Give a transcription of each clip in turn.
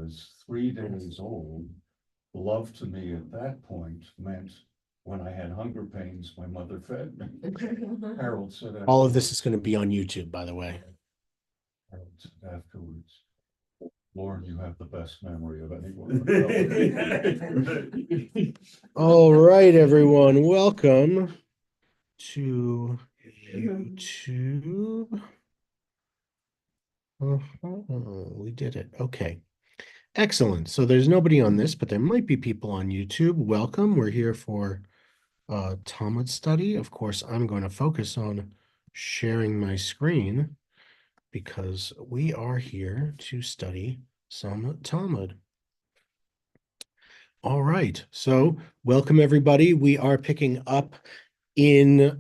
was 3 days old, love to me at that point meant when I had hunger pains, my mother fed me. Harold said All of this is going to be on YouTube, by the way. Harold said afterwards, Lauren, you have the best memory of anyone. All right, everyone. Welcome to YouTube. We did it. Okay. Excellent. So there's nobody on this, but there might be people on YouTube. Welcome. We're here for Talmud study. Of course, I'm going to focus on sharing my screen because we are here to study some Talmud. All right. So welcome, everybody. We are picking up in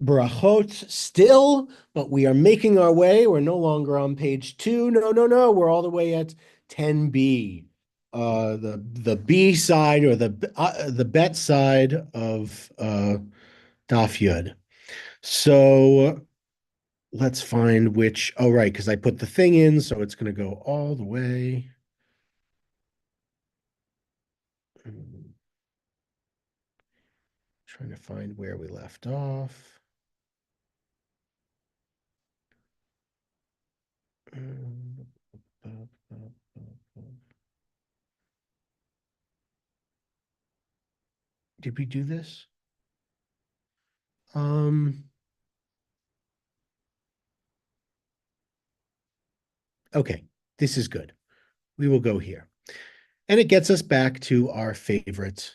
Brachot still, but we are making our way. We're no longer on page 2. No. We're all the way at 10b, the B side or the bet side of Daf Yud. So let's find which. Oh, right, because I put the thing in, so it's going to go all the way. Trying to find where we left off. Did we do this? Okay, this is good. We will go here. And it gets us back to our favorite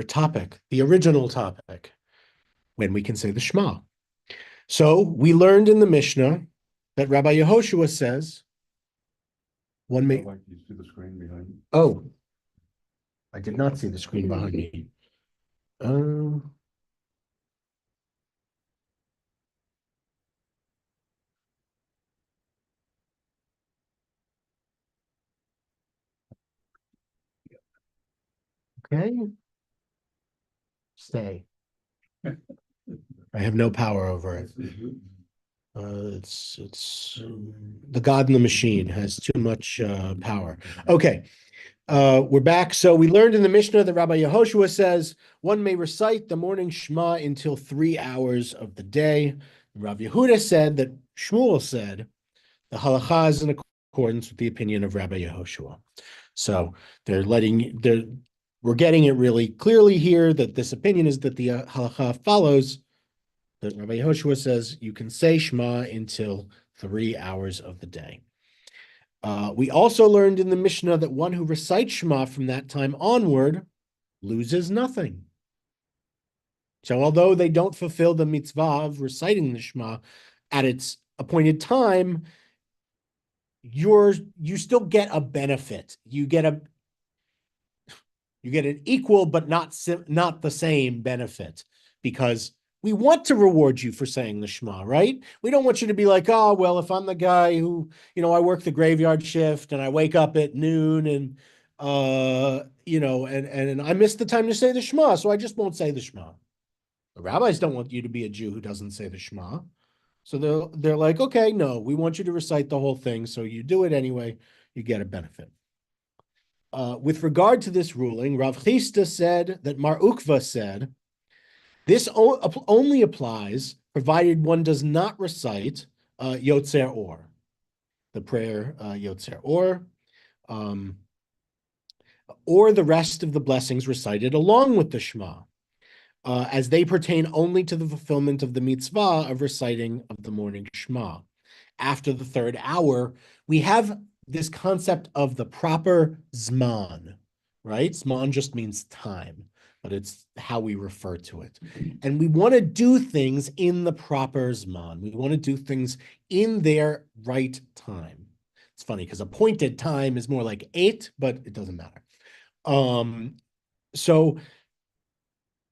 topic, the original topic, when we can say the Shema. So we learned in the Mishnah that Rabbi Yehoshua says, one may... Like you see the screen behind you. Oh, I did not see the screen behind me. Okay. Stay. I have no power over it. It's the God in the machine has too much power. Okay. We're back. So we learned in the Mishnah that Rabbi Yehoshua says one may recite the morning Shema until 3 hours of the day. Rav Yehuda said that Shmuel said the halacha is in accordance with the opinion of Rabbi Yehoshua. So we're getting it really clearly here that this opinion is that the halacha follows that Rabbi Yehoshua says you can say Shema until 3 hours of the day. We also learned in the Mishnah that one who recites Shema from that time onward loses nothing. So although they don't fulfill the mitzvah of reciting the Shema at its appointed time, you still get a benefit. You get an equal but not the same benefit, because we want to reward you for saying the Shema, right? We don't want you to be like, oh, well, if I'm the guy who, I work the graveyard shift and I wake up at noon and, and I miss the time to say the Shema, so I just won't say the Shema. The rabbis don't want you to be a Jew who doesn't say the Shema. So they're like, okay, no, we want you to recite the whole thing. So you do it anyway, you get a benefit. With regard to this ruling, Rav Chisda said that Mar Ukva said, this only applies provided one does not recite Yotzer Or, the prayer Yotzer or the rest of the blessings recited along with the Shema, as they pertain only to the fulfillment of the mitzvah of reciting of the morning Shema. After the 3rd hour, we have this concept of the proper Zman, right? Zman just means time, but it's how we refer to it. And we want to do things in the proper Zman. We want to do things in their right time. It's funny because appointed time is more like 8, but it doesn't matter. So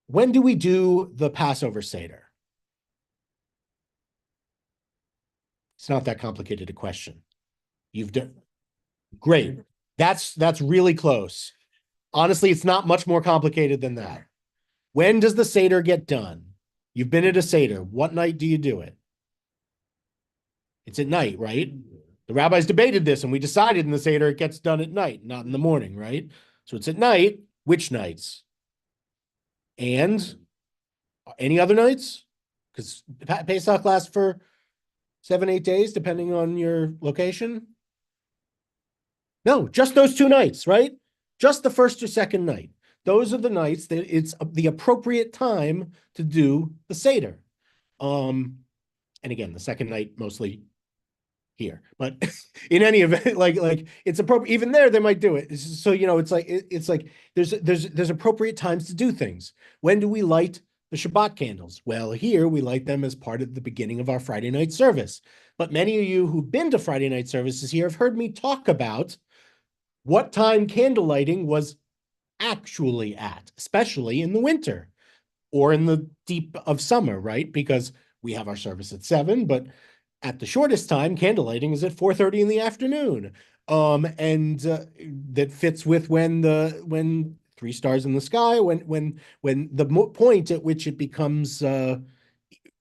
when do we do the Passover Seder? It's not that complicated a question. You've done great. That's really close. Honestly, it's not much more complicated than that. When does the Seder get done? You've been at a Seder. What night do you do it? It's at night, right? The rabbis debated this and we decided in the Seder it gets done at night, not in the morning, right? So it's at night. Which nights? And any other nights? Because Pesach lasts for 7, 8 days, depending on your location. No, just those 2 nights, right? Just the first or second night. Those are the nights that it's the appropriate time to do the Seder. And again, the second night mostly here, but in any event, like it's appropriate. Even there, they might do it. So it's like there's appropriate times to do things. When do we light the Shabbat candles? Well, here we light them as part of the beginning of our Friday night service. But many of you who've been to Friday night services here have heard me talk about what time candle lighting was actually at, especially in the winter or in the deep of summer, right? Because we have our service at 7, but at the shortest time, candle lighting is at 4:30 in the afternoon. And that fits with when 3 stars in the sky, when the point at which it becomes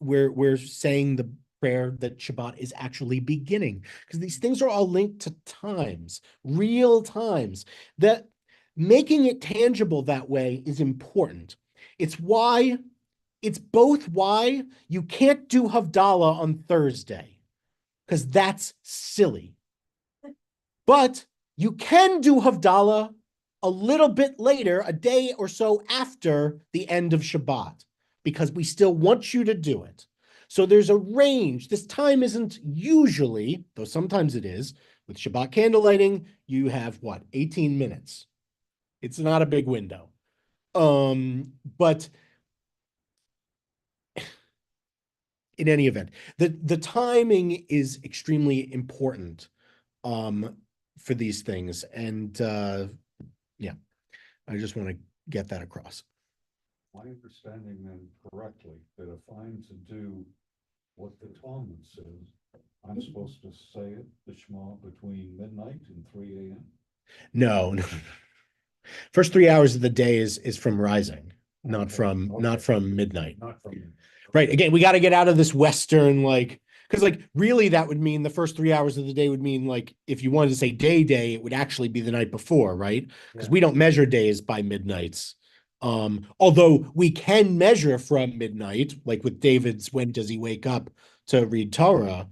we're saying the prayer that Shabbat is actually beginning, because these things are all linked to times, real times. That making it tangible that way is important. It's both why you can't do Havdalah on Thursday, because that's silly. But you can do Havdalah a little bit later, a day or so after the end of Shabbat, because we still want you to do it. So there's a range. This time isn't usually, though sometimes it is, with Shabbat candle lighting, you have what, 18 minutes. It's not a big window. But in any event, the timing is extremely important for these things. And yeah, I just want to get that across. My understanding then correctly, that if I'm to do what the Talmud says, I'm supposed to say it, the Shema, between midnight and 3 a.m.? No. First 3 hours of the day is from rising, not Okay, from okay. not from midnight. Not from midnight. Right. Again, we got to get out of this Western, because really that would mean the first 3 hours of the day would mean, like, if you wanted to say day, it would actually be the night before, right? Because Yeah. we don't measure days by midnights. Although we can measure from midnight, like with David's when does he wake up to read Torah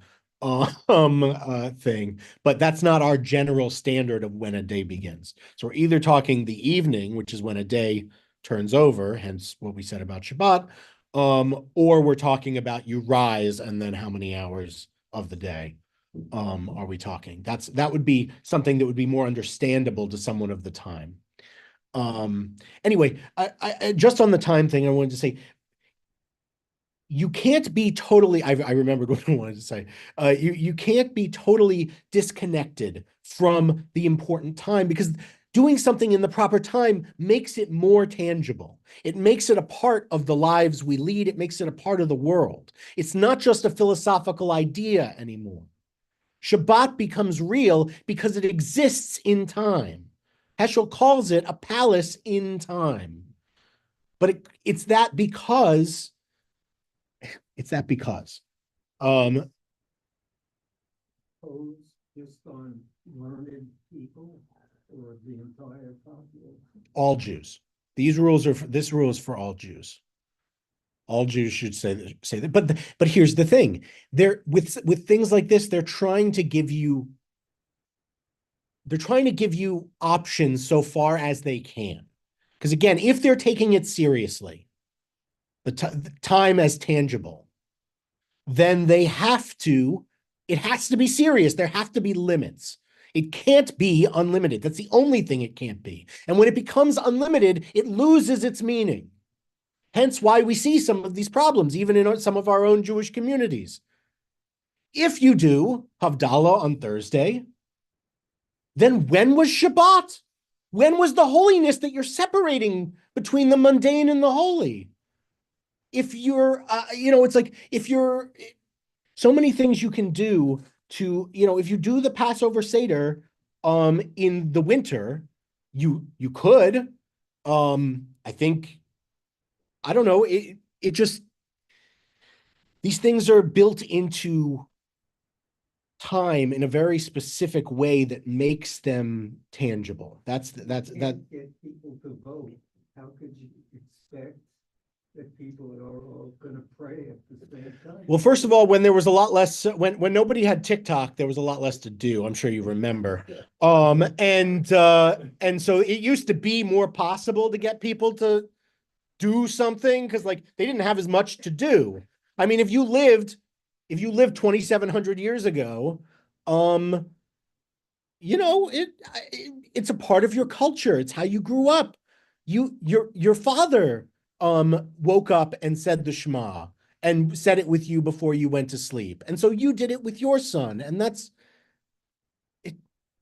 thing, but that's not our general standard of when a day begins. So we're either talking the evening, which is when a day turns over, hence what we said about Shabbat, or we're talking about you rise and then how many hours of the day are we talking? That would be something that would be more understandable to someone of the time. Anyway, I just on the time thing, I wanted to say, you can't be totally, I remembered what I wanted to say. You can't be totally disconnected from the important time, because doing something in the proper time makes it more tangible. It makes it a part of the lives we lead. It makes it a part of the world. It's not just a philosophical idea anymore. Shabbat becomes real because it exists in time. Heschel calls it a palace in time. But it's that because um just on learned people or the entire population? all Jews. This rule is for all Jews. All Jews should say that. But here's the thing. They're with things like this, they're trying to give you options so far as they can. Because again, if they're taking it seriously, the time as tangible, then it has to be serious. There have to be limits. It can't be unlimited. That's the only thing it can't be. And when it becomes unlimited, it loses its meaning. Hence why we see some of these problems, even in some of our own Jewish communities. If you do Havdalah on Thursday, then when was Shabbat? When was the holiness that you're separating between the mundane and the holy? If you're, it's like, so many things you can do to, if you do the Passover Seder in the winter, you could. I think, I don't know, it just, these things are built into time in a very specific way that makes them tangible. That. Can't get people to vote. How could you expect that people are all gonna pray at the same time? Well, first of all, when there was a lot less, when nobody had TikTok, there was a lot less to do. I'm sure you remember. And so it used to be more possible to get people to do something because like they didn't have as much to do. I mean, if you lived 2,700 years ago, it's a part of your culture. It's how you grew up. Your father woke up and said the Shema and said it with you before you went to sleep. And so you did it with your son. And that's it.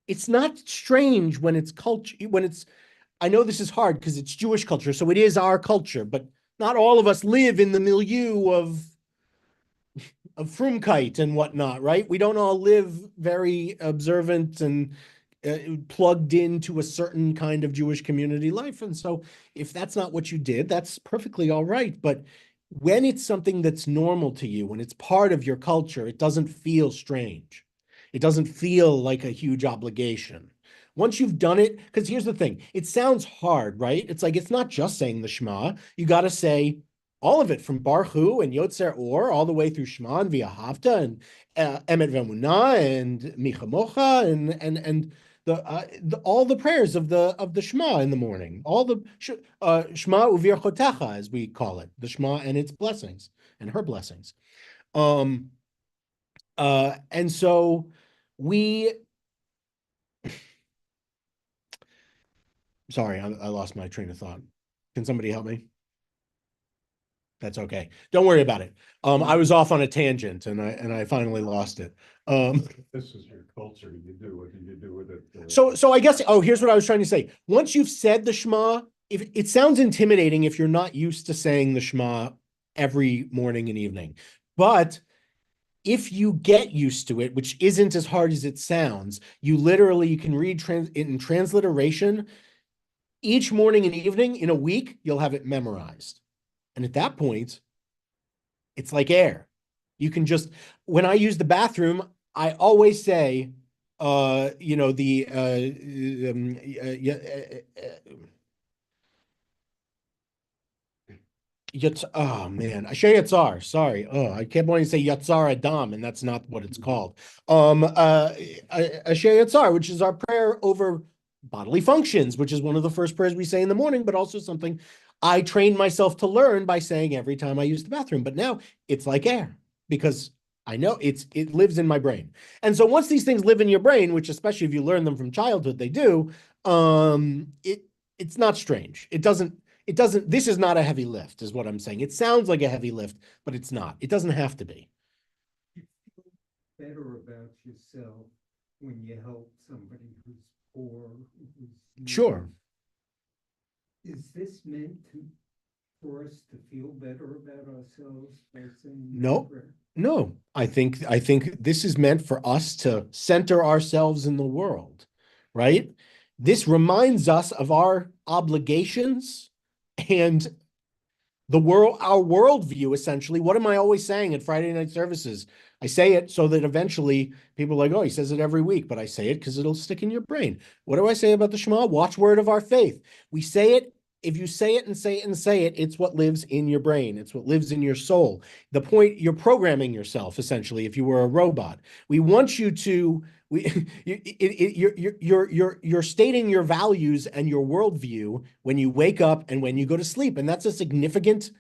It's not strange when it's culture, I know this is hard because it's Jewish culture, so it is our culture, but not all of us live in the milieu of Frumkeit and whatnot, right? We don't all live very observant and plugged into a certain kind of Jewish community life. And so if that's not what you did, that's perfectly all right. But when it's something that's normal to you, when it's part of your culture, it doesn't feel strange. It doesn't feel like a huge obligation. Once you've done it, because here's the thing, it sounds hard, right? It's like, it's not just saying the Shema. You got to say all of it from Baruch Hu and Yotzer Or all the way through Shema and V'ahavta and Emet V'emunah and Michamocha and all the prayers of the Shema in the morning, all the Shema Uvirchotecha, as we call it, the Shema and its blessings and her blessings. And so sorry, I lost my train of thought. Can somebody help me? That's okay. Don't worry about it. I was off on a tangent and I finally lost it. This is your culture. You do what you do with it. So I guess, here's what I was trying to say. Once you've said the Shema, if it sounds intimidating if you're not used to saying the Shema every morning and evening, but if you get used to it, which isn't as hard as it sounds, you can read in transliteration each morning and evening in a week, you'll have it memorized. And at that point, it's like air. You can just, when I use the bathroom, I always say, oh man, Asher Yatzar, sorry. Oh, I kept wanting to say Yatzar Adam, and that's not what it's called. Asher Yatzar, which is our prayer over bodily functions, which is one of the first prayers we say in the morning, but also something I trained myself to learn by saying every time I use the bathroom. But now it's like air because I know it lives in my brain. And so once these things live in your brain, which especially if you learn them from childhood, they do, it's not strange. This is not a heavy lift, is what I'm saying. It sounds like a heavy lift, but it's not. It doesn't have to be. You feel better about yourself when you help somebody who's poor, who's Sure. Is this meant for us to feel better about ourselves by saying No. No, I think this is meant for us to center ourselves in the world, right? This reminds us of our obligations and our worldview, essentially. What am I always saying at Friday night services? I say it so that eventually people are like, oh, he says it every week, but I say it because it'll stick in your brain. What do I say about the Shema? Watchword of our faith. We say it. If you say it and say it and say it, it's what lives in your brain. It's what lives in your soul. The point, you're programming yourself, essentially, if you were a robot. We want you to, you're stating your values and your worldview when you wake up and when you go to sleep. And that's a significant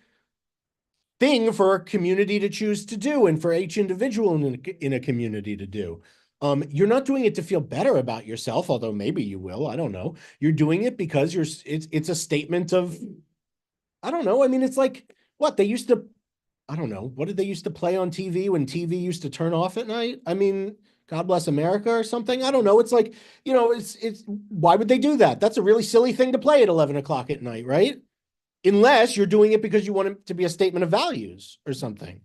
thing for a community to choose to do and for each individual in a community to do. You're not doing it to feel better about yourself, although maybe you will. I don't know. You're doing it because it's a statement of, I don't know. I mean, it's like what they used to, I don't know. What did they used to play on TV when TV used to turn off at night? I mean, God Bless America or something. I don't know. It's like, it's why would they do that? That's a really silly thing to play at 11 o'clock at night, right? Unless you're doing it because you want it to be a statement of values or something.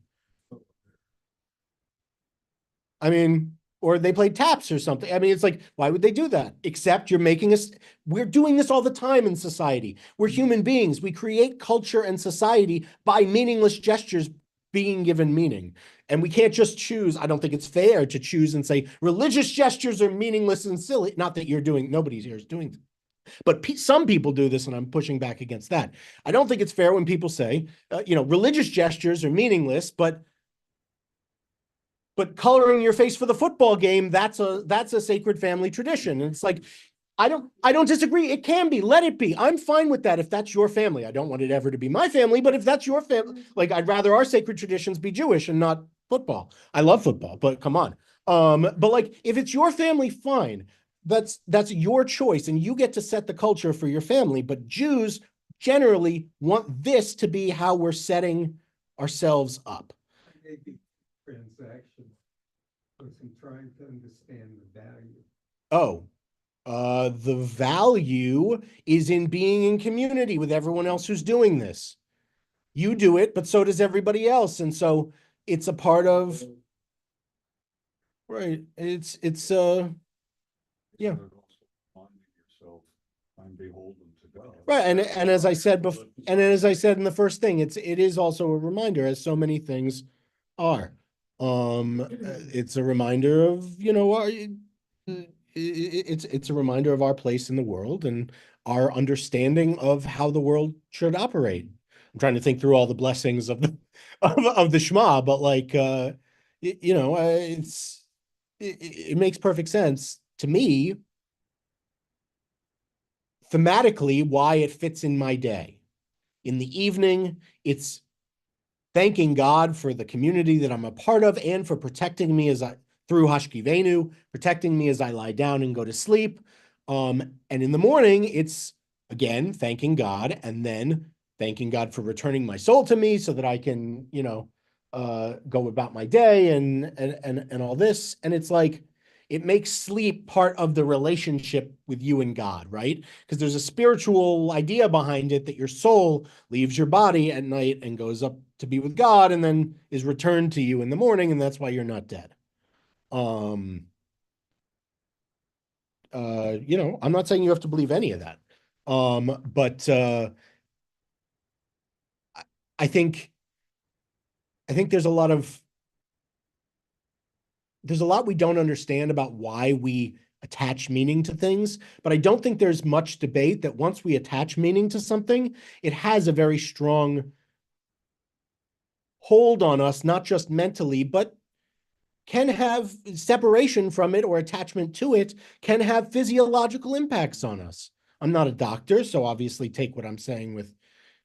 I mean, or they play taps or something. I mean, it's like, why would they do that? Except you're making us, we're doing this all the time in society. We're human beings. We create culture and society by meaningless gestures being given meaning. And we can't just choose. I don't think it's fair to choose and say religious gestures are meaningless and silly. Not that nobody here is doing, but some people do this, and I'm pushing back against that. I don't think it's fair when people say, religious gestures are meaningless, but coloring your face for the football game, that's a sacred family tradition. And it's like, I don't disagree. It can be. Let it be. I'm fine with that if that's your family. I don't want it ever to be my family, but if that's your family, like I'd rather our sacred traditions be Jewish and not football. I love football, but come on. But like if it's your family, fine. That's your choice, and you get to set the culture for your family. But Jews generally want this to be how we're setting ourselves up. Maybe transaction, because I'm trying to understand the value. Oh, the value is in being in community with everyone else who's doing this. You do it, but so does everybody else. And so it's a part of, right. It's yeah. But also finding yourself, I'm beholden to God. Right. And as I said before, and as I said in the first thing, it is also a reminder, as so many things are. It's a reminder of, it's a reminder of our place in the world and our understanding of how the world should operate. I'm trying to think through all the blessings of the of the Shema, but like it makes perfect sense to me thematically why it fits in my day. In the evening, it's thanking God for the community that I'm a part of and for protecting me through Hashkivenu, protecting me as I lie down and go to sleep. And in the morning, it's again thanking God, and then thanking God for returning my soul to me so that I can, go about my day and all this. And it's like it makes sleep part of the relationship with you and God, right? Because there's a spiritual idea behind it that your soul leaves your body at night and goes up to be with God and then is returned to you in the morning, and that's why you're not dead. I'm not saying you have to believe any of that. But I think there's a lot we don't understand about why we attach meaning to things, but I don't think there's much debate that once we attach meaning to something, it has a very strong hold on us, not just mentally, but can have separation from it or attachment to it can have physiological impacts on us. I'm not a doctor, so obviously take what I'm saying with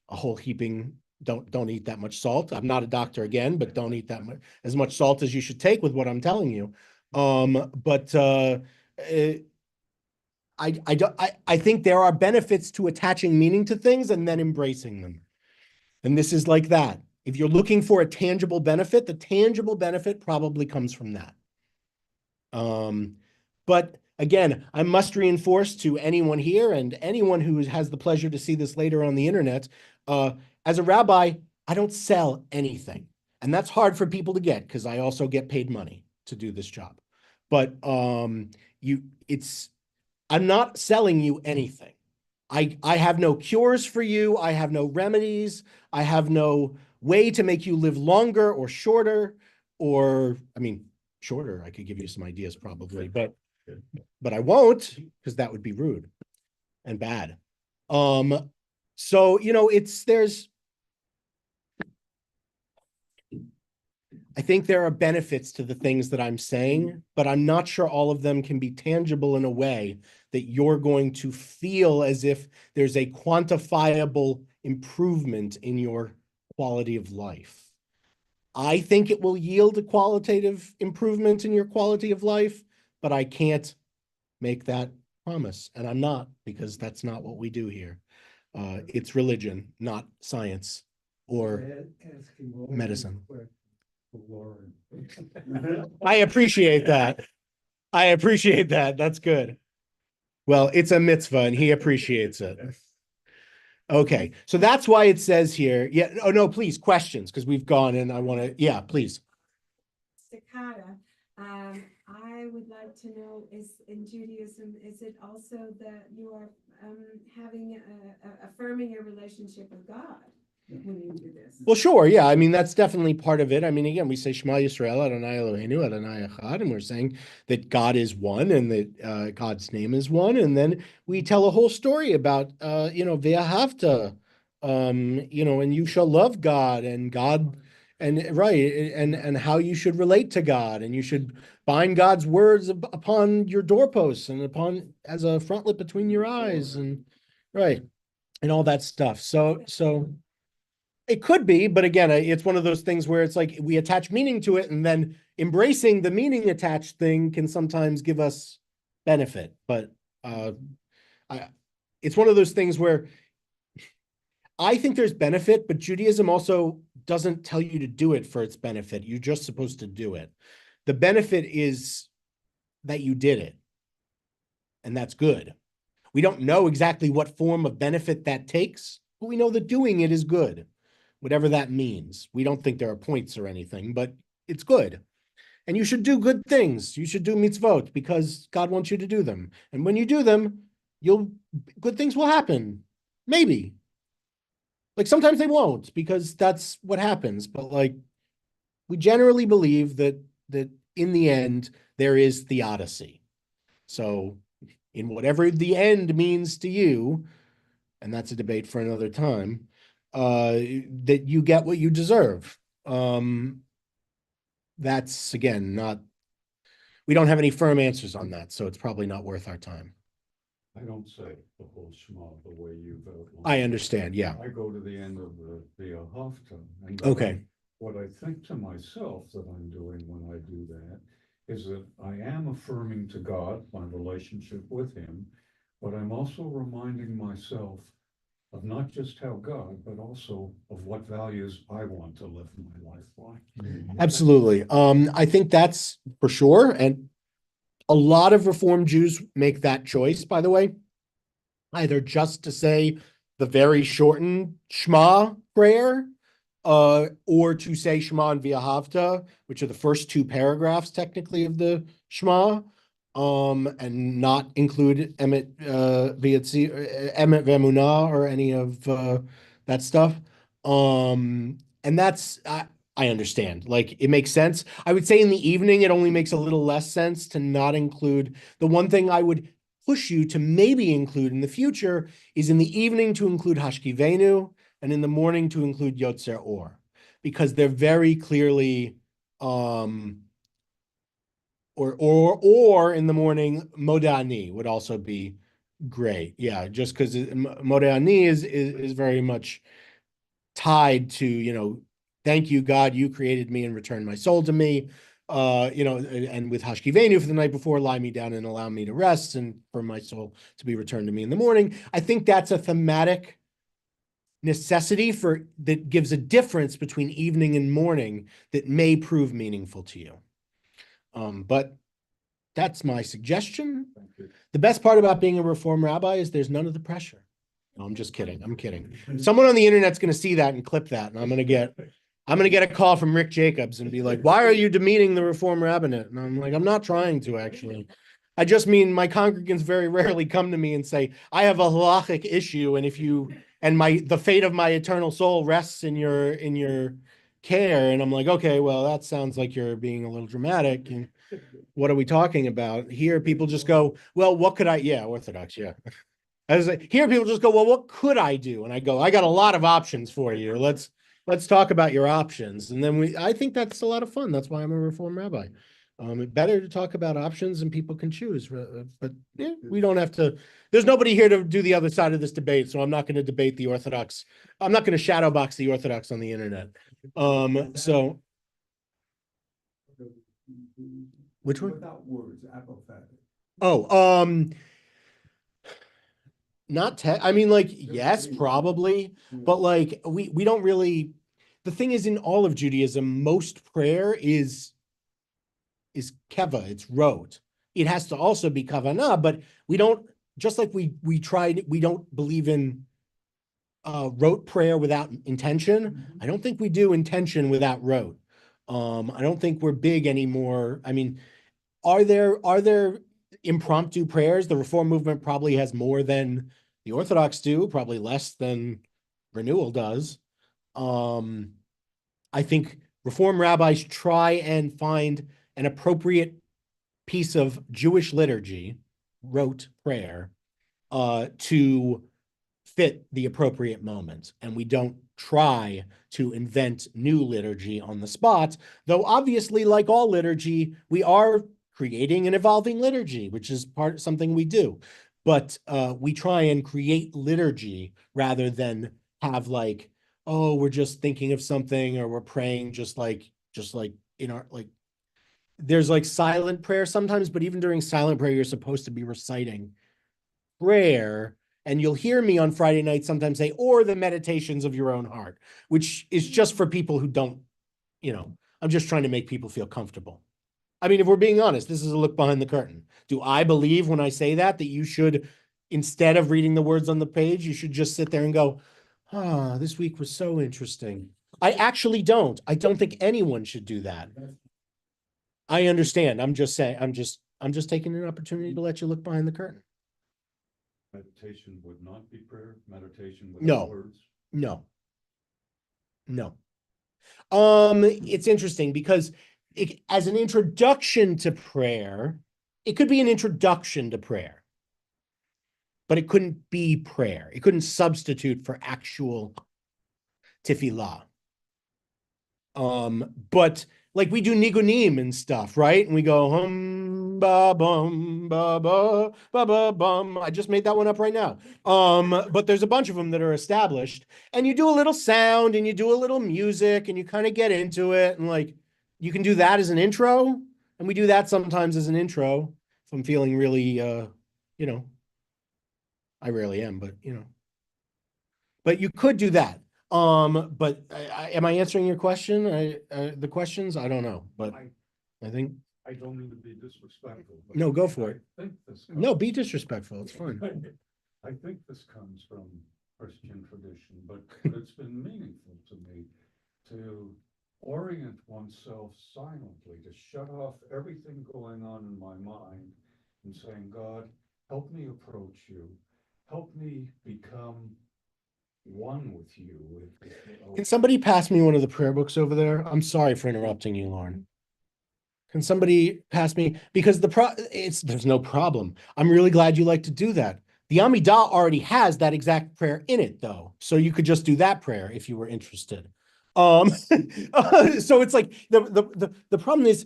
a whole heaping. Don't eat that much salt. I'm not a doctor again, but don't eat that much as much salt as you should take with what I'm telling you. But I think there are benefits to attaching meaning to things and then embracing them. And this is like that. If you're looking for a tangible benefit, the tangible benefit probably comes from that. But again, I must reinforce to anyone here and anyone who has the pleasure to see this later on the internet, as a rabbi, I don't sell anything. And that's hard for people to get because I also get paid money to do this job. But I'm not selling you anything. I have no cures for you. I have no remedies. I have no way to make you live longer or shorter, shorter. I could give you some ideas probably, but I won't because that would be rude and bad. So, I think there are benefits to the things that I'm saying, but I'm not sure all of them can be tangible in a way that you're going to feel as if there's a quantifiable improvement in your quality of life. I think it will yield a qualitative improvement in your quality of life, but I can't make that promise. And I'm not, because that's not what we do here. It's religion, not science or medicine. I appreciate that. That's good. Well, it's a mitzvah and he appreciates it. Okay, so that's why it says here, yeah, oh no, please, questions, because we've gone and I want to, yeah, please. Staccato. I would like to know, is in Judaism, is it also that you are affirming your relationship with God? when you do this? Well, sure, yeah. I mean, that's definitely part of it. I mean, again, we say Shema Yisrael, Adonai Eloheinu, Adonai Echad, and we're saying that God is one and that God's name is one. And then we tell a whole story about, Ve'ahavta, and you shall love God and God, and right, and how you should relate to God, and you should bind God's words upon your doorposts and upon as a frontlet between your eyes, and right, and all that stuff. So. It could be, but again, it's one of those things where it's like we attach meaning to it, and then embracing the meaning attached thing can sometimes give us benefit. But I, it's one of those things where I think there's benefit, but Judaism also doesn't tell you to do it for its benefit. You're just supposed to do it. The benefit is that you did it, and that's good. We don't know exactly what form of benefit that takes, but we know that doing it is good. Whatever that means. We don't think there are points or anything, but it's good. And you should do good things. You should do mitzvot because God wants you to do them. And when you do them, good things will happen. Maybe. Like sometimes they won't because that's what happens. But like we generally believe that in the end there is theodicy. So in whatever the end means to you, and that's a debate for another time, that you get what you deserve. That's again we don't have any firm answers on that, so it's probably not worth our time. I don't say the whole Shema the way you've outlined. I understand, yeah. I go to the end of the Haftarah. And Okay. what I think to myself that I'm doing when I do that is that I am affirming to God my relationship with him, but I'm also reminding myself of not just how God, but also of what values I want to live my life by. Absolutely. I think that's for sure. And a lot of Reform Jews make that choice, by the way, either just to say the very shortened Shema prayer, or to say Shema and V'ahavta, which are the first two paragraphs technically of the Shema, and not include Emet V'emunah or any of that stuff. And that's I understand. Like it makes sense. I would say in the evening it only makes a little less sense to not include. The one thing I would push you to maybe include in the future is in the evening to include Hashkivenu and in the morning to include Yotzer Or, because they're very clearly or in the morning Modani would also be great. Yeah, just because Modani is very much tied to, thank you, God, you created me and returned my soul to me. And with Hashkivenu for the night before, lie me down and allow me to rest, and for my soul to be returned to me in the morning. I think that's a thematic necessity that gives a difference between evening and morning that may prove meaningful to you. But that's my suggestion. The best part about being a Reform rabbi is there's none of the pressure. No, I'm just kidding. I'm kidding. Someone on the internet's going to see that and clip that, and I'm going to get a call from Rick Jacobs and be like, "Why are you demeaning the Reform rabbinate?" And I'm like, "I'm not trying to actually. I just mean my congregants very rarely come to me and say, I have a halachic issue, and the fate of my eternal soul rests in your care." And I'm like, okay, well, that sounds like you're being a little dramatic. And what are we talking about? Here, people just go, well, what could I? Yeah, Orthodox, yeah. I was like, here, people just go, well, what could I do? And I go, I got a lot of options for you. Let's talk about your options. And then I think that's a lot of fun. That's why I'm a Reform rabbi. Better to talk about options and people can choose. But yeah, we don't have to. There's nobody here to do the other side of this debate, so I'm not going to debate the Orthodox. I'm not going to shadow box the Orthodox on the internet. So which one? Without words, apophatic. Oh, I mean, like, yes, probably, but like we don't really. The thing is, in all of Judaism, most prayer is keva, it's rote. It has to also be kavanah, but we don't, just like we don't believe in rote prayer without intention. I don't think we do intention without rote. I don't think we're big anymore. I mean, are there impromptu prayers? The Reform movement probably has more than the Orthodox do, probably less than Renewal does. I think Reform rabbis try and find an appropriate piece of Jewish liturgy, rote prayer, to fit the appropriate moment. And we don't try to invent new liturgy on the spot, though obviously, like all liturgy, we are creating an evolving liturgy, which is something we do. But we try and create liturgy rather than have like, oh, we're just thinking of something, or we're praying just like in our like there's like silent prayer sometimes, but even during silent prayer, you're supposed to be reciting prayer. And you'll hear me on Friday night sometimes say, or the meditations of your own heart, which is just for people who don't, I'm just trying to make people feel comfortable. I mean, if we're being honest, this is a look behind the curtain. Do I believe when I say that you should, instead of reading the words on the page, you should just sit there and go, this week was so interesting. I actually don't. I don't think anyone should do that. I understand. I'm just saying, I'm just taking an opportunity to let you look behind the curtain. Meditation would not be prayer, meditation No. without words. No. It's interesting because as an introduction to prayer, it could be an introduction to prayer, but it couldn't be prayer. It couldn't substitute for actual tefillah. But like we do nigunim and stuff, right? And we go ba bum ba ba ba ba bum. I just made that one up right now. But there's a bunch of them that are established, and you do a little sound and you do a little music and you kind of get into it, and like you can do that as an intro, and we do that sometimes as an intro. If I'm feeling really, I rarely am, but you could do that. But am I answering your question? The questions? I don't know, but I think. I don't mean to be disrespectful. No, go for it. I think this No, be disrespectful. It's fine. I think this comes from Christian tradition, but it's been meaningful to me to orient oneself silently, to shut off everything going on in my mind and saying, God, help me approach you. Help me become one with you. Can somebody pass me one of the prayer books over there? I'm sorry for interrupting you, Lauren. Can somebody pass me? Because there's no problem. I'm really glad you like to do that. The Amidah already has that exact prayer in it, though. So you could just do that prayer if you were interested. So it's like the problem is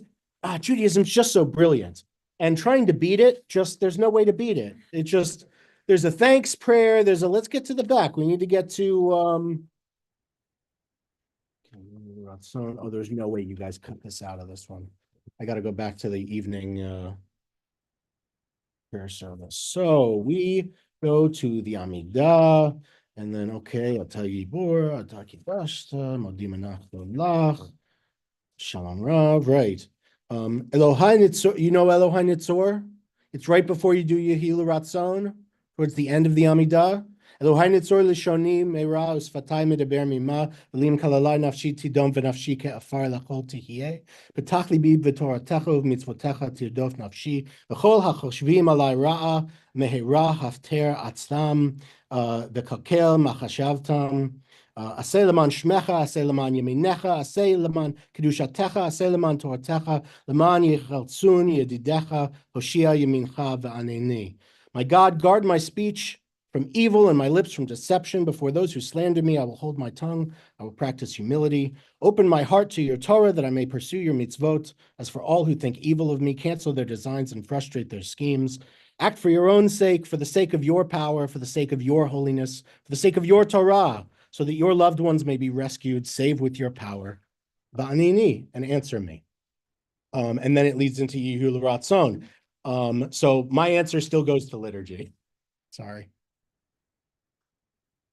Judaism's just so brilliant. And trying to beat it, there's no way to beat it. It just, there's a thanks prayer. Let's get to the back. We need to get to, there's no way you guys cut this out of this one. I got to go back to the evening prayer service. So we go to the Amidah, and then, okay, Atah Yibor, Atah Kidashta, Modim Anachnu Lach, Shalom Rav, right. Elohai Nitzor, you know Elohai Nitzor? It's right before you do Yehilu Ratzon, towards the end of the Amidah. Elohai Nitzor Lishoni Meira Usfatai Medaber Mima V'lim Kalalai Nafshi Tidom V'Nafshi Ke'afar Lachol Tihiyeh B'tach Libi V'Toratecha V'Mitzvotecha Tirdof Nafshi V'chol HaChoshvim Alai Ra'a Mehera Hafter Atzlam V'Kakel Machashavtam Aseh Leman Shmecha Aseh Leman Yeminecha Aseh Leman Kedushatecha Aseh Leman Toratecha Leman Yichaltzun Yedidecha Hoshia Yemincha V'Aneni. My God, guard my speech from evil and my lips from deception. Before those who slander me, I will hold my tongue. I will practice humility. Open my heart to your Torah that I may pursue your mitzvot. As for all who think evil of me, cancel their designs and frustrate their schemes. Act for your own sake, for the sake of your power, for the sake of your holiness, for the sake of your Torah, so that your loved ones may be rescued. Save with your power. Ba'anini, and answer me. And then it leads into Yehu L'Ratzon. So my answer still goes to liturgy. Sorry.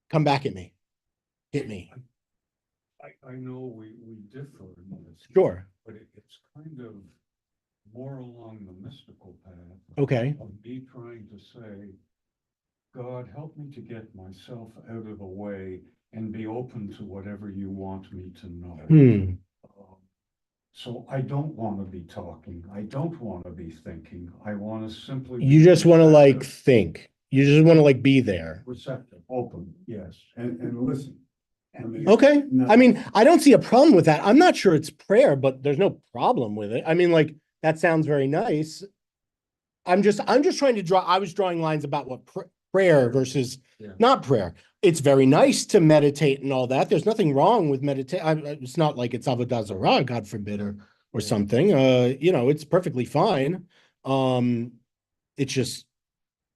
Come back at me. Hit me. I know we differ in this. Sure. But it's kind of more along the mystical path. Okay. Of me trying to say, God, help me to get myself out of the way and be open to whatever you want me to know. So I don't want to be talking. I don't want to be thinking. I want to simply. You just want to like think. You just want to like be there. Receptive, open, yes, and listen. Okay. I mean, I don't see a problem with that. I'm not sure it's prayer, but there's no problem with it. I mean, like, that sounds very nice. I'm just trying to draw, I was drawing lines about what prayer versus Yeah. not prayer. It's very nice to meditate and all that. There's nothing wrong with meditate. It's not like it's avodah zarah, God forbid, or something. You know, it's perfectly fine. It's just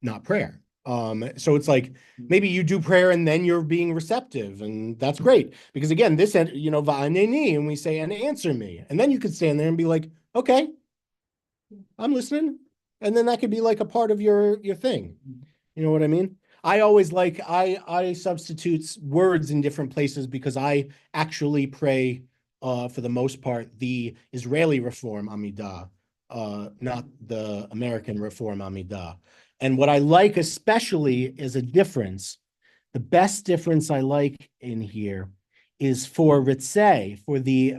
not prayer. So it's like maybe you do prayer and then you're being receptive, and that's great. Because again, this, you know, va'aneni, and we say, and answer me. And then you could stand there and be like, okay, I'm listening. And then that could be like a part of your thing. You know what I mean? I always like, I substitute words in different places because I actually pray, for the most part, the Israeli Reform Amidah, not the American Reform Amidah. And what I like especially is a difference. The best difference I like in here is for ritzeh, for the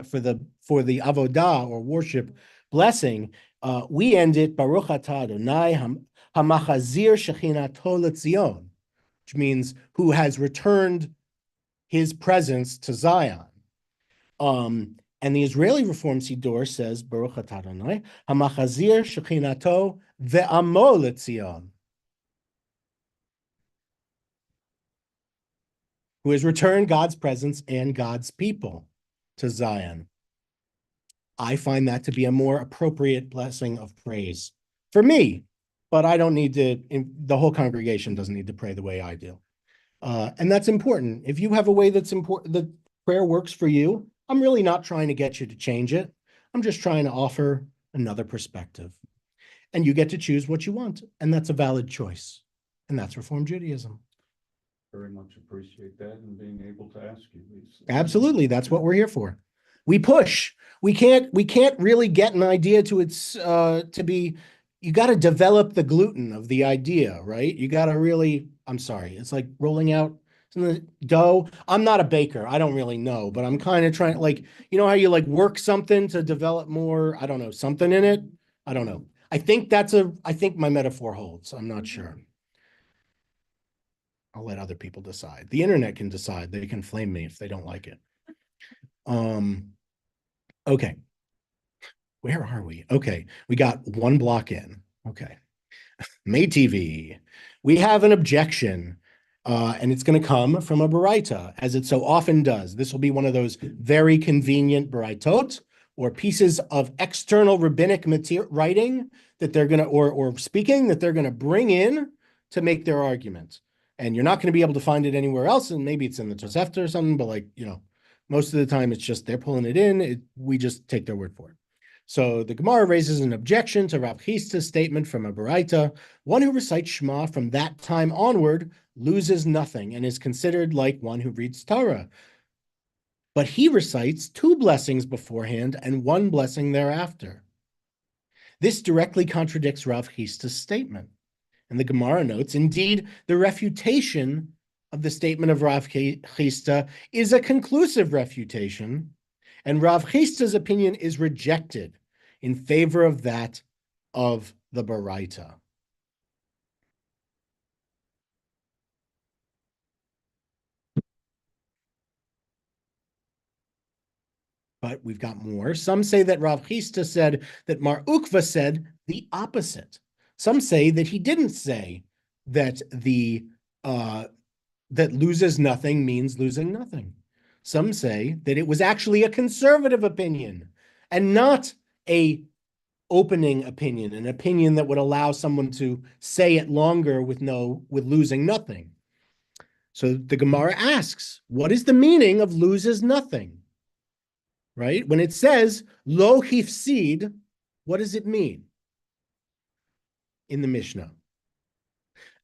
avodah or worship blessing. We end it Baruch atah Adonai hamachazir shechinato leTzion, which means who has returned his presence to Zion. And the Israeli Reform Siddur says Baruch atah Adonai hamachazir shechinato ve'amo leTzion, who has returned God's presence and God's people to Zion. I find that to be a more appropriate blessing of praise for me, but I don't need to, the whole congregation doesn't need to pray the way I do. And that's important. If you have a way that's important, that prayer works for you, I'm really not trying to get you to change it. I'm just trying to offer another perspective. And you get to choose what you want. And that's a valid choice. And that's Reform Judaism. Very much appreciate that and being able to ask you these. Absolutely. That's what we're here for. We push. We can't really get an idea to its to be, you got to develop the gluten of the idea, right? You got to really, I'm sorry, it's like rolling out some dough. I'm not a baker. I don't really know, but I'm kind of trying, like, you know how you like work something to develop more, I don't know, something in it? I don't know. I think my metaphor holds. I'm not sure. I'll let other people decide. The internet can decide. They can flame me if they don't like it. Okay. Where are we? Okay. We got one block in. Okay. May TV. We have an objection, and it's going to come from a baraita, as it so often does. This will be one of those very convenient baraitot, or pieces of external rabbinic material writing that they're going to, or speaking that they're going to bring in to make their argument. And you're not going to be able to find it anywhere else. And maybe it's in the Tosefta or something, but like, you know, most of the time it's just they're pulling it in. We just take their word for it. So the Gemara raises an objection to Rav Chista's statement from a baraita. One who recites Shema from that time onward loses nothing and is considered like one who reads Torah. But he recites 2 blessings beforehand and 1 blessing thereafter. This directly contradicts Rav Chista's statement. And the Gemara notes, indeed, the refutation of the statement of Rav Chista is a conclusive refutation, and Rav Chista's opinion is rejected in favor of that of the Baraita. But we've got more. Some say that Rav Chista said that Mar Ukva said the opposite. Some say that he didn't say that that loses nothing means losing nothing. Some say that it was actually a conservative opinion and not a opening opinion, an opinion that would allow someone to say it longer with losing nothing. So the Gemara asks, what is the meaning of loses nothing? Right? When it says lo hifsid, what does it mean in the Mishnah?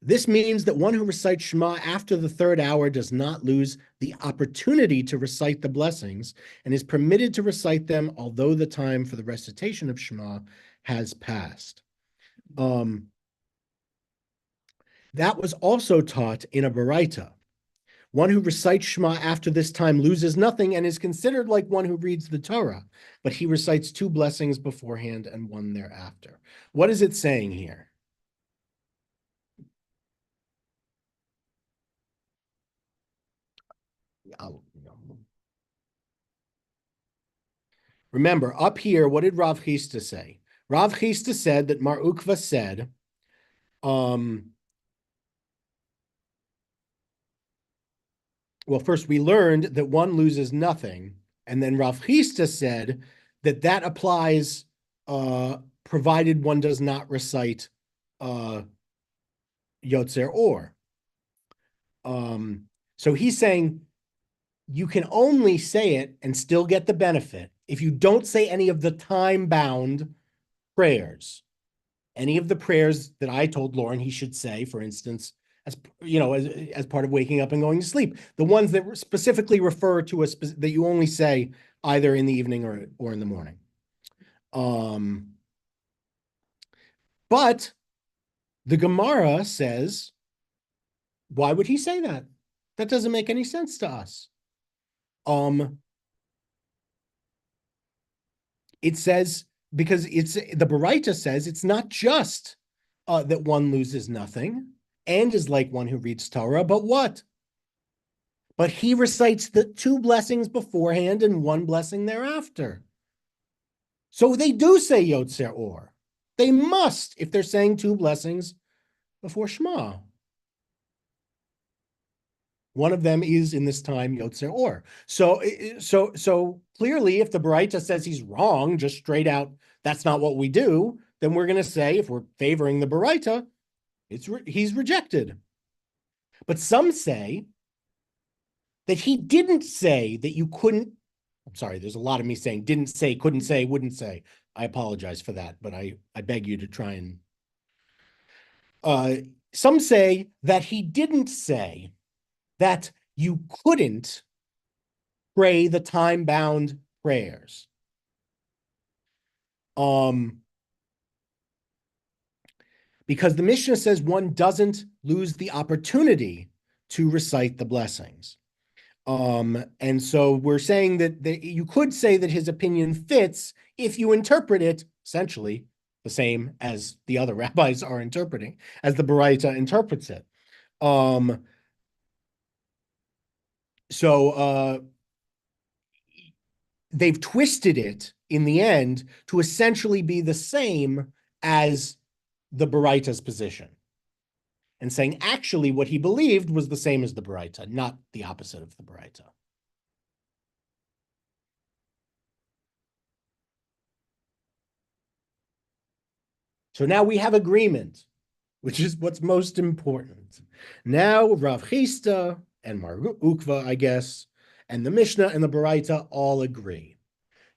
This means that one who recites Shema after the 3rd hour does not lose the opportunity to recite the blessings and is permitted to recite them, although the time for the recitation of Shema has passed. That was also taught in a baraita. One who recites Shema after this time loses nothing and is considered like one who reads the Torah, but he recites 2 blessings beforehand and 1 thereafter. What is it saying here? Remember, up here, what did Rav Chisda say? Rav Chisda said that Mar Ukva said, well, first we learned that one loses nothing, and then Rav Chisda said that that applies provided one does not recite Yotzer Or. So he's saying you can only say it and still get the benefit if you don't say any of the time-bound prayers. Any of the prayers that I told Lauren he should say, for instance, as you know, as part of waking up and going to sleep, the ones that specifically refer to that you only say either in the evening or in the morning. But the Gemara says, why would he say that? That doesn't make any sense to us. It says, because it's the Baraita says it's not just that one loses nothing and is like one who reads Torah, but what? But he recites the 2 blessings beforehand and 1 blessing thereafter. So they do say Yotzer Or. They must, if they're saying 2 blessings before Shema. One of them is in this time Yotzer Or. So clearly, if the Baraita says he's wrong, just straight out, that's not what we do, then we're going to say, if we're favoring the Baraita, he's rejected. But some say that he didn't say that you couldn't. I'm sorry, there's a lot of me saying didn't say, couldn't say, wouldn't say. I apologize for that, but I beg you to try and. Some say that he didn't say that you couldn't pray the time-bound prayers. Because the Mishnah says one doesn't lose the opportunity to recite the blessings. And so we're saying that you could say that his opinion fits if you interpret it essentially the same as the other rabbis are interpreting, as the Baraita interprets it. So they've twisted it in the end to essentially be the same as the Baraita's position, and saying actually what he believed was the same as the Baraita, not the opposite of the Baraita. So now we have agreement, which is what's most important. Now Rav Chisda and Mar Ukva, I guess, and the Mishnah and the Baraita all agree.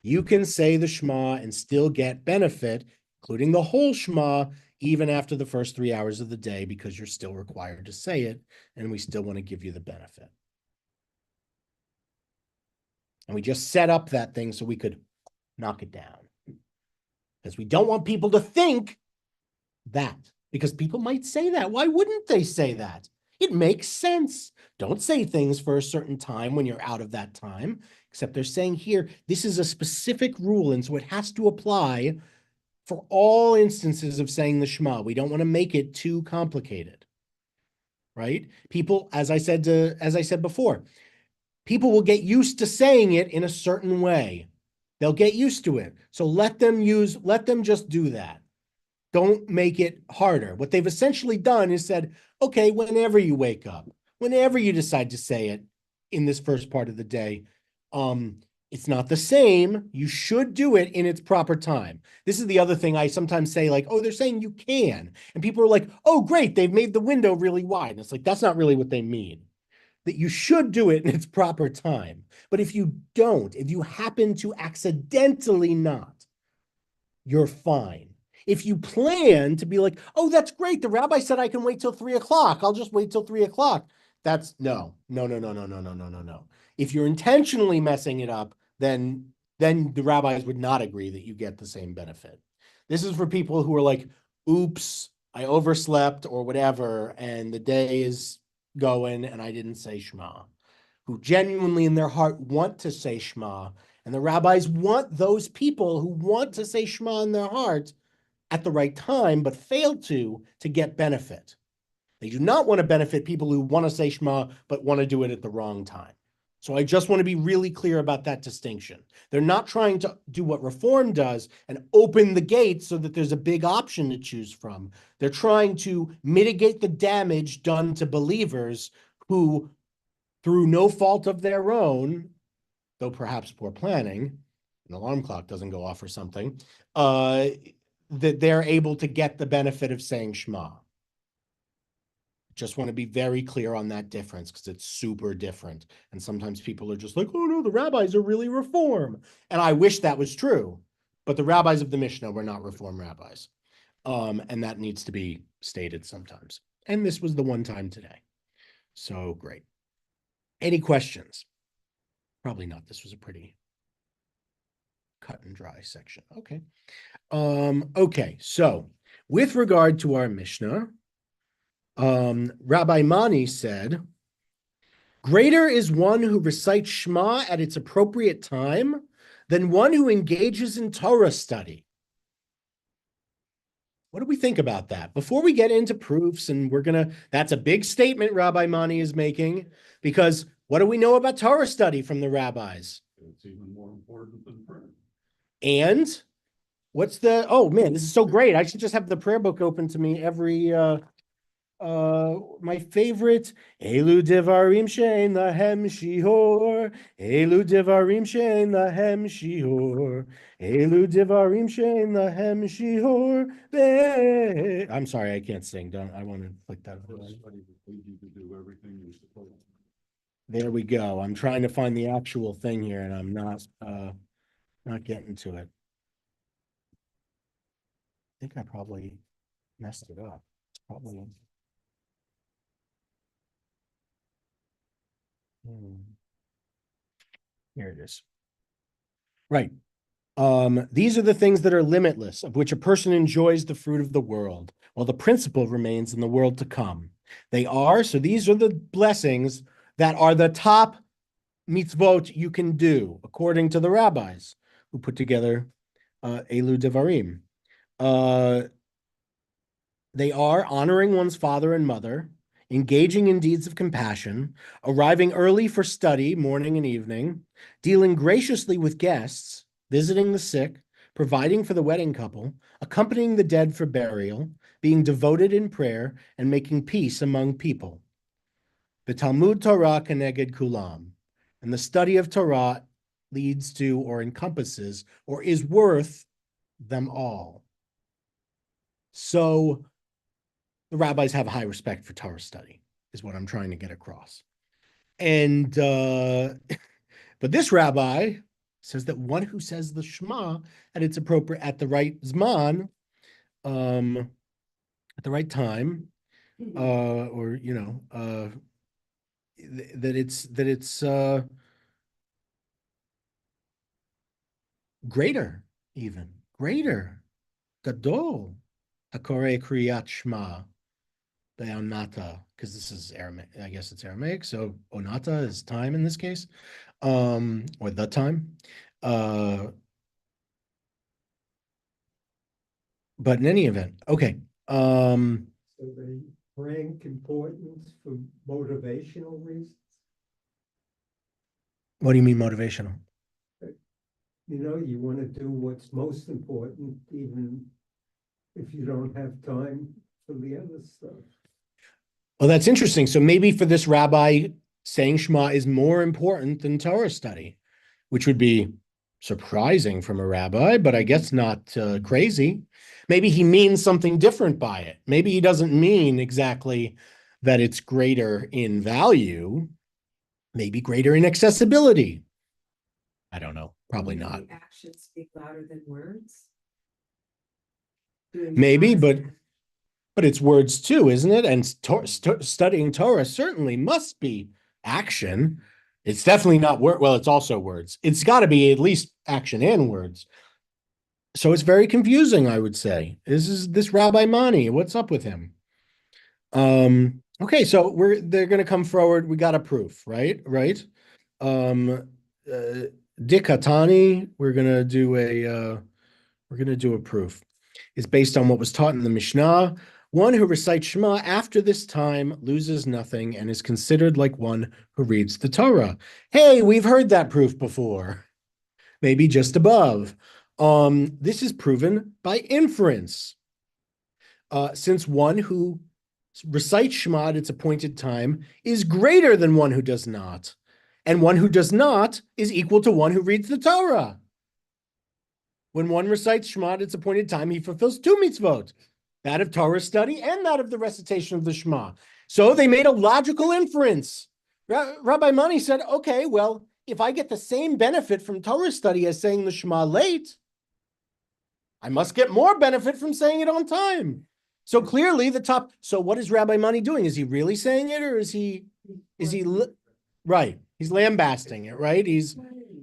You can say the Shema and still get benefit, including the whole Shema, even after the first 3 hours of the day, because you're still required to say it, and we still want to give you the benefit. And we just set up that thing so we could knock it down. Because we don't want people to think that, because people might say that. Why wouldn't they say that? It makes sense. Don't say things for a certain time when you're out of that time, except they're saying here, this is a specific rule, and so it has to apply for all instances of saying the Shema. We don't want to make it too complicated, right? People, as I said before, people will get used to saying it in a certain way. They'll get used to it. So let them just do that. Don't make it harder. What they've essentially done is said, okay, whenever you wake up, whenever you decide to say it in this first part of the day, it's not the same. You should do it in its proper time. This is the other thing I sometimes say, like, oh, they're saying you can. And people are like, oh, great, they've made the window really wide. And it's like, that's not really what they mean. That you should do it in its proper time. But if you don't, if you happen to accidentally not, you're fine. If you plan to be like, oh, that's great, the rabbi said I can wait till 3 o'clock, I'll just wait till 3 o'clock. That's no. If you're intentionally messing it up, then the rabbis would not agree that you get the same benefit. This is for people who are like, oops, I overslept or whatever, and the day is going and I didn't say Shema, who genuinely in their heart want to say Shema. And the rabbis want those people who want to say Shema in their heart at the right time, but fail to get benefit. They do not want to benefit people who want to say Shema, but want to do it at the wrong time. So I just want to be really clear about that distinction. They're not trying to do what Reform does and open the gates so that there's a big option to choose from. They're trying to mitigate the damage done to believers who, through no fault of their own, though perhaps poor planning, an alarm clock doesn't go off or something, that they're able to get the benefit of saying Shema. Just want to be very clear on that difference because it's super different. And sometimes people are just like, oh no, the rabbis are really Reform. And I wish that was true, but the rabbis of the Mishnah were not Reform rabbis. And that needs to be stated sometimes. And this was the one time today. So great. Any questions? Probably not. This was a pretty cut and dry section. Okay. Okay. So with regard to our Mishnah, Rabbi Mani said, greater is one who recites Shema at its appropriate time than one who engages in Torah study. What do we think about that? Before we get into proofs, and that's a big statement Rabbi Mani is making, because what do we know about Torah study from the rabbis? It's even more important than prayer. And oh man, this is so great. I should just have the prayer book open to me every, my favorite, Elu Devarim Shein Lahem Shihor, Elu Devarim Shein Lahem Shihor, Elu Devarim Shein Lahem Shihor. I'm sorry, I can't sing. I want to click that. Somebody would lead you to do everything you're supposed to. There we go. I'm trying to find the actual thing here, and I'm not getting to it. I think I probably messed it up. It's probably. Here it is. Right. These are the things that are limitless, of which a person enjoys the fruit of the world, while the principle remains in the world to come. So these are the blessings that are the top mitzvot you can do, according to the rabbis who put together Elu Devarim. They are honoring one's father and mother, engaging in deeds of compassion, arriving early for study, morning and evening, dealing graciously with guests, visiting the sick, providing for the wedding couple, accompanying the dead for burial, being devoted in prayer, and making peace among people. The Talmud Torah keneged kulam, and the study of Torah leads to or encompasses or is worth them all. So the rabbis have a high respect for Torah study, is what I'm trying to get across. And but this rabbi says that one who says the Shema at its appropriate at the right zman, at the right time, or that it's greater, even greater, gadol, hakore kriyat shma, the onata, because this is Aramaic. I guess it's Aramaic, so onata is time in this case, or the time. But in any event, okay. So they rank importance for motivational reasons. What do you mean motivational? You want to do what's most important, even if you don't have time for the other stuff. Well, that's interesting. So maybe for this rabbi, saying Shema is more important than Torah study, which would be surprising from a rabbi, but I guess not crazy. Maybe he means something different by it. Maybe he doesn't mean exactly that it's greater in value, maybe greater in accessibility. I don't know. Probably not. Actions speak louder than words. Maybe, but it's words too, isn't it? And studying Torah certainly must be action. It's definitely not word. Well, it's also words. It's got to be at least action and words. So it's very confusing, I would say. This Rabbi Mani. What's up with him? Okay, so they're going to come forward. We got a proof, right? Right. Dikatani. We're going to do a proof. Is based on what was taught in the Mishnah. One who recites Shema after this time loses nothing and is considered like one who reads the Torah. Hey, we've heard that proof before. Maybe just above. This is proven by inference. Since one who recites Shema at its appointed time is greater than one who does not, and one who does not is equal to one who reads the Torah. When one recites Shema at its appointed time, he fulfills two mitzvot, that of Torah study and that of the recitation of the Shema. So they made a logical inference. Rabbi Mani said, okay, well, if I get the same benefit from Torah study as saying the Shema late, I must get more benefit from saying it on time. So clearly so what is Rabbi Mani doing? Is he really saying it, or is he right? He's lambasting it, right? He's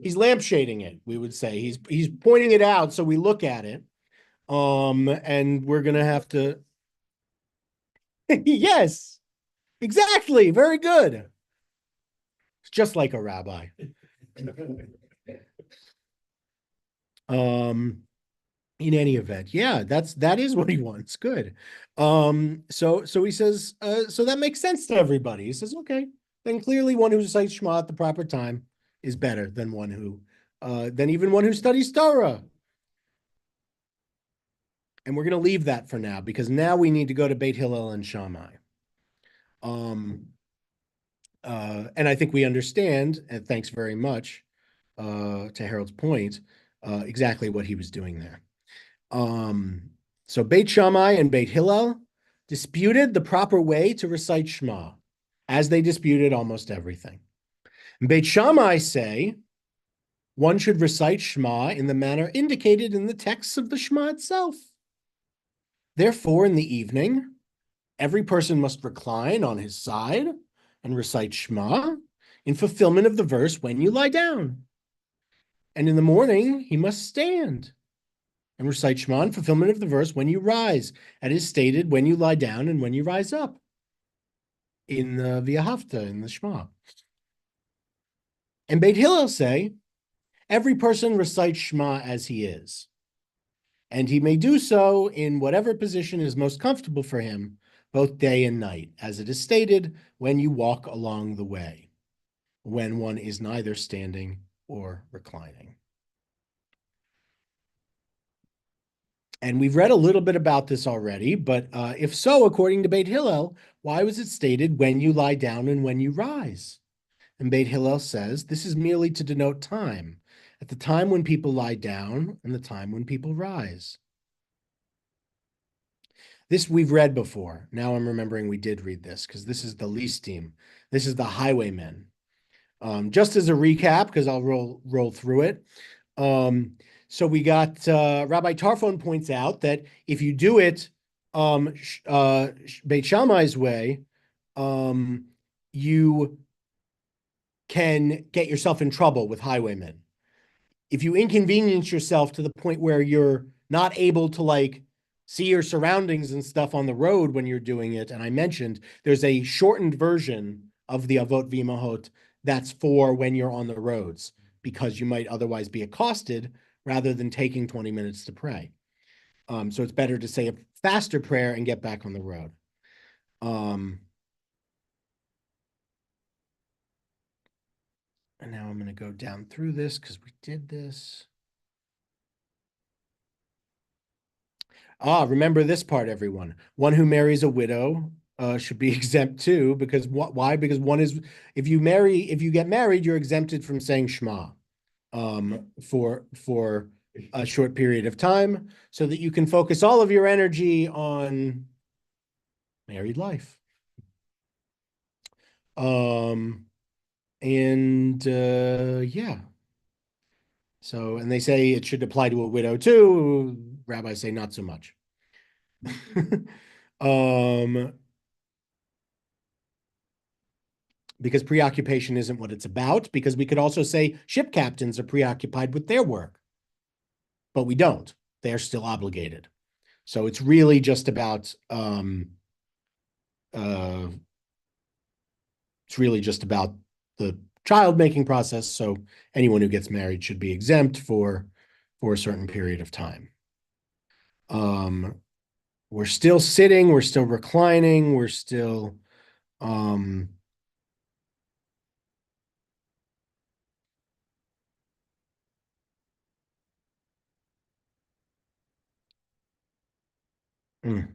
lampshading it, we would say. He's pointing it out so we look at it. And we're gonna have to yes, exactly. Very good. It's just like a rabbi. In any event, yeah, that is what he wants. Good. So he says, so that makes sense to everybody. He says, okay, then clearly one who recites Shema at the proper time is better than one who, than even one who studies Torah. And we're going to leave that for now because now we need to go to Beit Hillel and Shammai. And I think we understand, and thanks very much to Harold's point, exactly what he was doing there. So Beit Shammai and Beit Hillel disputed the proper way to recite Shema, as they disputed almost everything. And Beit Shammai say one should recite Shema in the manner indicated in the texts of the Shema itself. Therefore, in the evening, every person must recline on his side and recite Shema in fulfillment of the verse, when you lie down. And in the morning, he must stand and recite Shema in fulfillment of the verse, when you rise. It is stated, when you lie down and when you rise up in the V'ahavta, in the Shema. And Beit Hillel say, every person recites Shema as he is, and he may do so in whatever position is most comfortable for him, both day and night, as it is stated, when you walk along the way, when one is neither standing or reclining. And we've read a little bit about this already, but if so, according to Beit Hillel, why was it stated when you lie down and when you rise? And Beit Hillel says this is merely to denote time, at the time when people lie down and the time when people rise. This we've read before. Now I'm remembering we did read this because this is the listim. This is the highwaymen. Just as a recap, because I'll roll through it. So we got Rabbi Tarfon points out that if you do it Beit Shammai's way, you can get yourself in trouble with highwaymen. If you inconvenience yourself to the point where you're not able to see your surroundings and stuff on the road when you're doing it, and I mentioned there's a shortened version of the Avot V'Imahot that's for when you're on the roads, because you might otherwise be accosted rather than taking 20 minutes to pray. So it's better to say a faster prayer and get back on the road. And now I'm going to go down through this because we did this. Remember this part, everyone. One who marries a widow should be exempt too, because why? Because if you get married, you're exempted from saying Shema for a short period of time, so that you can focus all of your energy on married life. Yeah. So, and they say it should apply to a widow too. Rabbis say not so much. Because preoccupation isn't what it's about, because we could also say ship captains are preoccupied with their work, but we don't. They're still obligated. So it's really just about the child making process. So anyone who gets married should be exempt for a certain period of time. We're still sitting, we're still reclining, we're still um mm.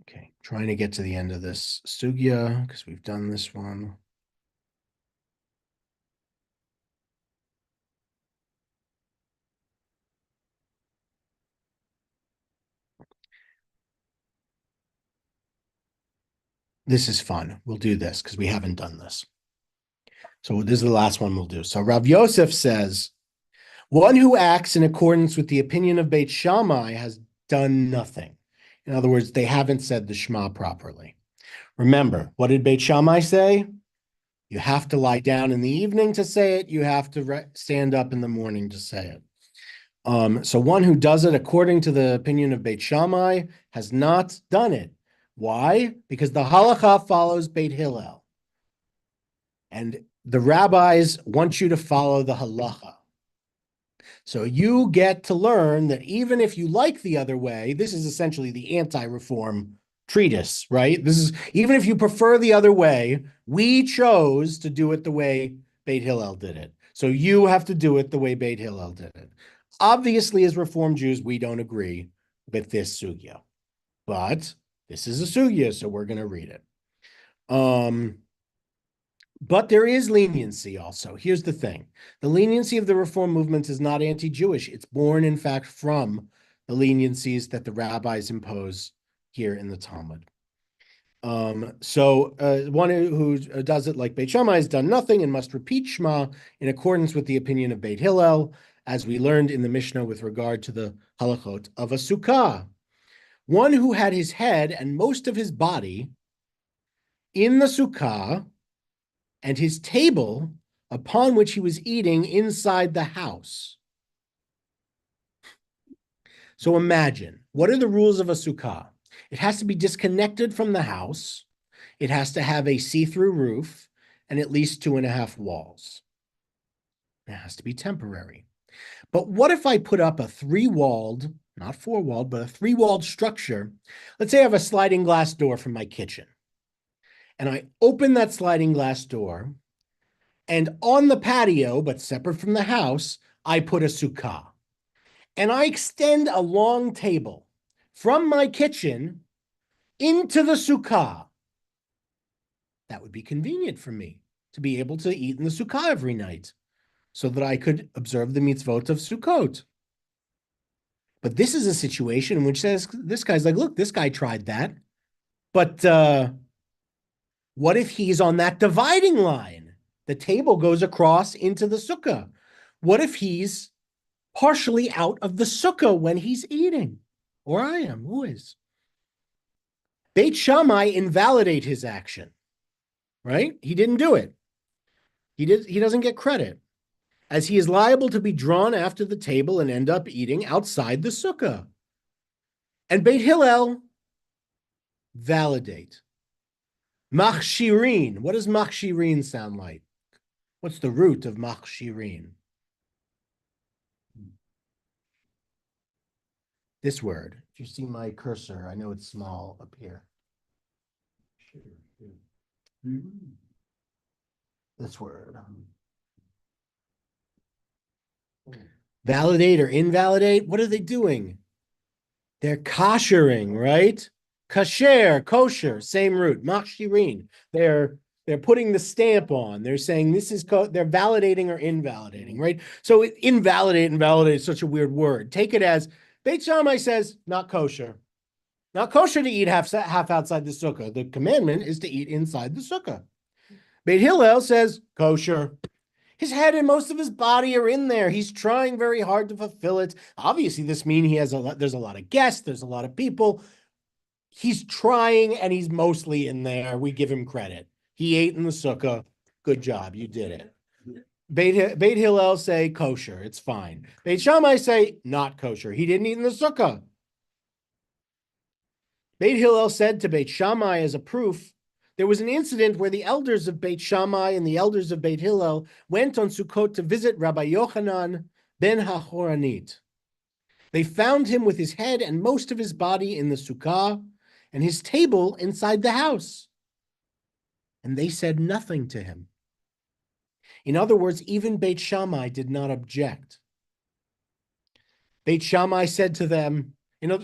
Okay, trying to get to the end of this sugya because we've done this one. This is fun. We'll do this because we haven't done this. So this is the last one we'll do. So Rav Yosef says, one who acts in accordance with the opinion of Beit Shammai has done nothing. In other words, they haven't said the Shema properly. Remember, what did Beit Shammai say? You have to lie down in the evening to say it. You have to stand up in the morning to say it. So one who does it according to the opinion of Beit Shammai has not done it. Why? Because the halacha follows Beit Hillel. And the rabbis want you to follow the halacha. So you get to learn that even if you like the other way, this is essentially the anti-reform treatise, right? This is, even if you prefer the other way, we chose to do it the way Beit Hillel did it. So you have to do it the way Beit Hillel did it. Obviously, as Reform Jews, we don't agree with this sugya, but this is a sugya, so we're going to read it. But there is leniency also. Here's the thing. The leniency of the Reform movement is not anti-Jewish. It's born, in fact, from the leniencies that the rabbis impose here in the Talmud. One who does it like Beit Shammai has done nothing and must repeat Shema in accordance with the opinion of Beit Hillel, as we learned in the Mishnah with regard to the halachot of a sukkah. One who had his head and most of his body in the sukkah and his table upon which he was eating inside the house. So imagine, what are the rules of a sukkah? It has to be disconnected from the house. It has to have a see-through roof and at least 2.5 walls. It has to be temporary. But what if I put up a 3-walled, not 4-walled, but a 3-walled structure? Let's say I have a sliding glass door from my kitchen. And I open that sliding glass door, and on the patio, but separate from the house, I put a sukkah. And I extend a long table from my kitchen into the sukkah. That would be convenient for me to be able to eat in the sukkah every night so that I could observe the mitzvot of Sukkot. But this is a situation in which says, this guy's like, look, this guy tried that. But what if he's on that dividing line? The table goes across into the sukkah. What if he's partially out of the sukkah when he's eating? Or I am, who is? Beit Shammai invalidate his action, right? He didn't do it. He doesn't get credit, as he is liable to be drawn after the table and end up eating outside the sukkah. And Beit Hillel validate. Machshirin. What does machshirin sound like? What's the root of machshirin? This word. If you see my cursor, I know it's small up here. This word. Validate or invalidate? What are they doing? They're koshering, right? Kasher, kosher, same root. Machshirin. They're putting the stamp on. They're saying this is, they're validating or invalidating, right? So invalidate and validate is such a weird word. Take it as Beit Shammai says, not kosher. Not kosher to eat half outside the sukkah. The commandment is to eat inside the sukkah. Beit Hillel says, kosher. His head and most of his body are in there. He's trying very hard to fulfill it. Obviously, this means there's a lot of guests, there's a lot of people. He's trying and he's mostly in there. We give him credit. He ate in the sukkah. Good job. You did it. Beit Hillel say kosher. It's fine. Beit Shammai say not kosher. He didn't eat in the sukkah. Beit Hillel said to Beit Shammai as a proof, there was an incident where the elders of Beit Shammai and the elders of Beit Hillel went on Sukkot to visit Rabbi Yochanan ben HaChoranit. They found him with his head and most of his body in the sukkah and his table inside the house. And they said nothing to him. In other words, even Beit Shammai did not object. Beit Shammai said to them,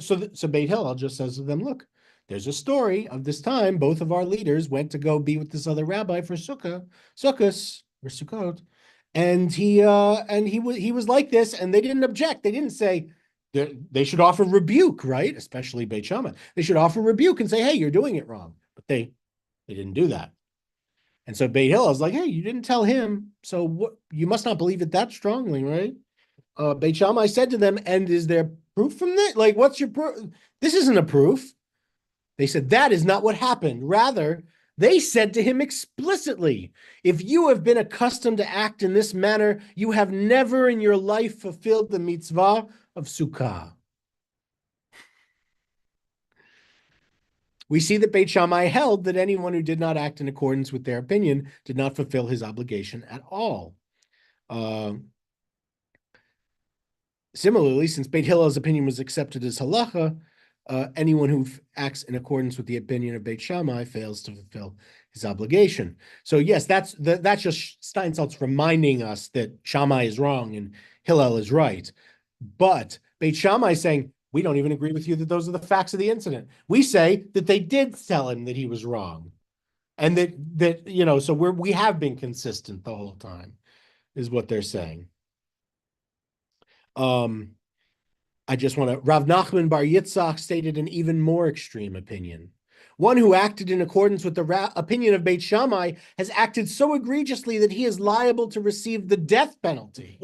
so Beit Hillel just says to them, look, there's a story of this time. Both of our leaders went to go be with this other rabbi for Sukkot, and he was like this, and they didn't object. They didn't say they should offer rebuke, right? Especially Beit Shammai. They should offer rebuke and say, hey, you're doing it wrong. But they didn't do that. And so Beit Hillel is like, hey, you didn't tell him, so what? You must not believe it that strongly, right? Beit Shammai said to them, and is there proof from this? Like, what's your proof? This isn't a proof. They said, that is not what happened. Rather, they said to him explicitly, if you have been accustomed to act in this manner, you have never in your life fulfilled the mitzvah of Sukkah. We see that Beit Shammai held that anyone who did not act in accordance with their opinion did not fulfill his obligation at all. Similarly, since Beit Hillel's opinion was accepted as halacha, anyone who acts in accordance with the opinion of Beit Shammai fails to fulfill his obligation. So yes, that's just Steinsaltz reminding us that Shammai is wrong and Hillel is right. But Beit Shammai is saying, we don't even agree with you that those are the facts of the incident. We say that they did tell him that he was wrong. And that so we have been consistent the whole time, is what they're saying. I just want to, Rav Nachman Bar Yitzchak stated an even more extreme opinion. One who acted in accordance with the opinion of Beit Shammai has acted so egregiously that he is liable to receive the death penalty.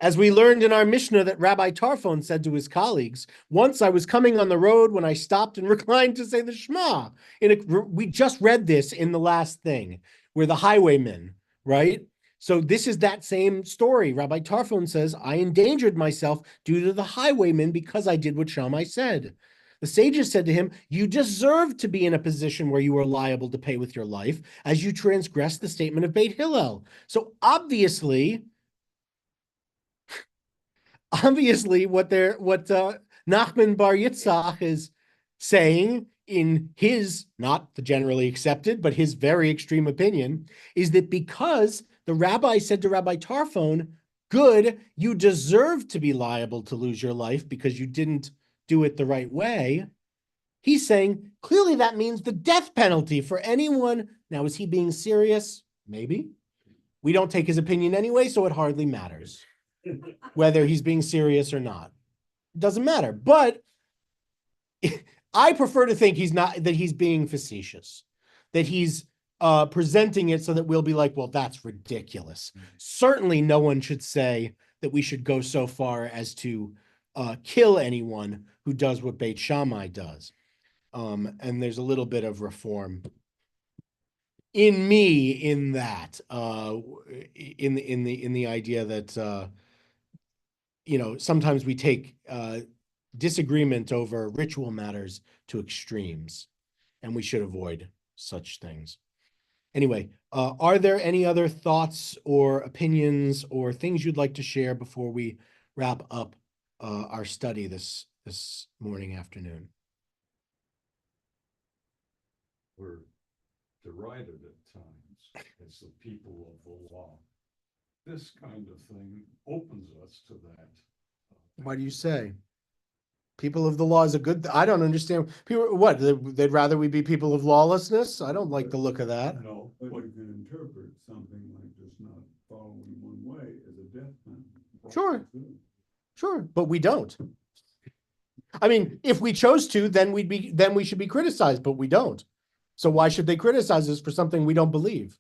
As we learned in our Mishnah that Rabbi Tarfon said to his colleagues, once I was coming on the road when I stopped and reclined to say the Shema. We just read this in the last thing, where the highwaymen, right? So this is that same story. Rabbi Tarfon says, I endangered myself due to the highwaymen because I did what Shammai said. The sages said to him, you deserve to be in a position where you are liable to pay with your life as you transgress the statement of Beit Hillel. So obviously, what Nachman Bar Yitzchak is saying in his, not the generally accepted, but his very extreme opinion, is that because the rabbi said to Rabbi Tarfon, good, you deserve to be liable to lose your life because you didn't do it the right way. He's saying, clearly that means the death penalty for anyone. Now, is he being serious? Maybe. We don't take his opinion anyway, so it hardly matters whether he's being serious or not. It doesn't matter. But I prefer to think that he's being facetious, that he's presenting it so that we'll be like, well, that's ridiculous. Certainly no one should say that we should go so far as to kill anyone who does what Beit Shammai does. And there's a little bit of reform in me in that, in the idea that sometimes we take disagreement over ritual matters to extremes, and we should avoid such things. Anyway, are there any other thoughts or opinions or things you'd like to share before we wrap up our study this afternoon? We're derided at times as the people of the law. This kind of thing opens us to that. Why do you say? People of the law is a good. I don't understand. People, what? They'd rather we be people of lawlessness? I don't like the look of that. No, but you can interpret something like just not following one way as a death penalty. Sure, but we don't. I mean, if we chose to, then we should be criticized, but we don't. So why should they criticize us for something we don't believe?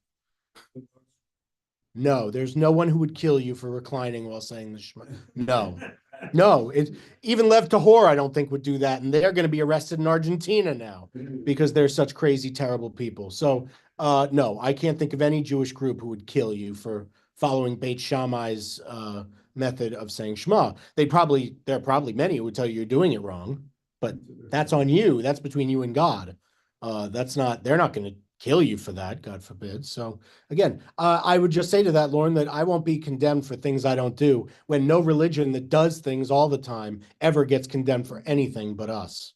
No, there's no one who would kill you for reclining while saying the Shema. No. Even Lev Tahor, I don't think would do that, and they're going to be arrested in Argentina now because they're such crazy, terrible people. So, no, I can't think of any Jewish group who would kill you for following Beit Shammai's method of saying Shema. There are probably many who would tell you you're doing it wrong, but that's on you. That's between you and God. They're not going to kill you for that, God forbid. So again, I would just say to that, Lauren, that I won't be condemned for things I don't do when no religion that does things all the time ever gets condemned for anything but us.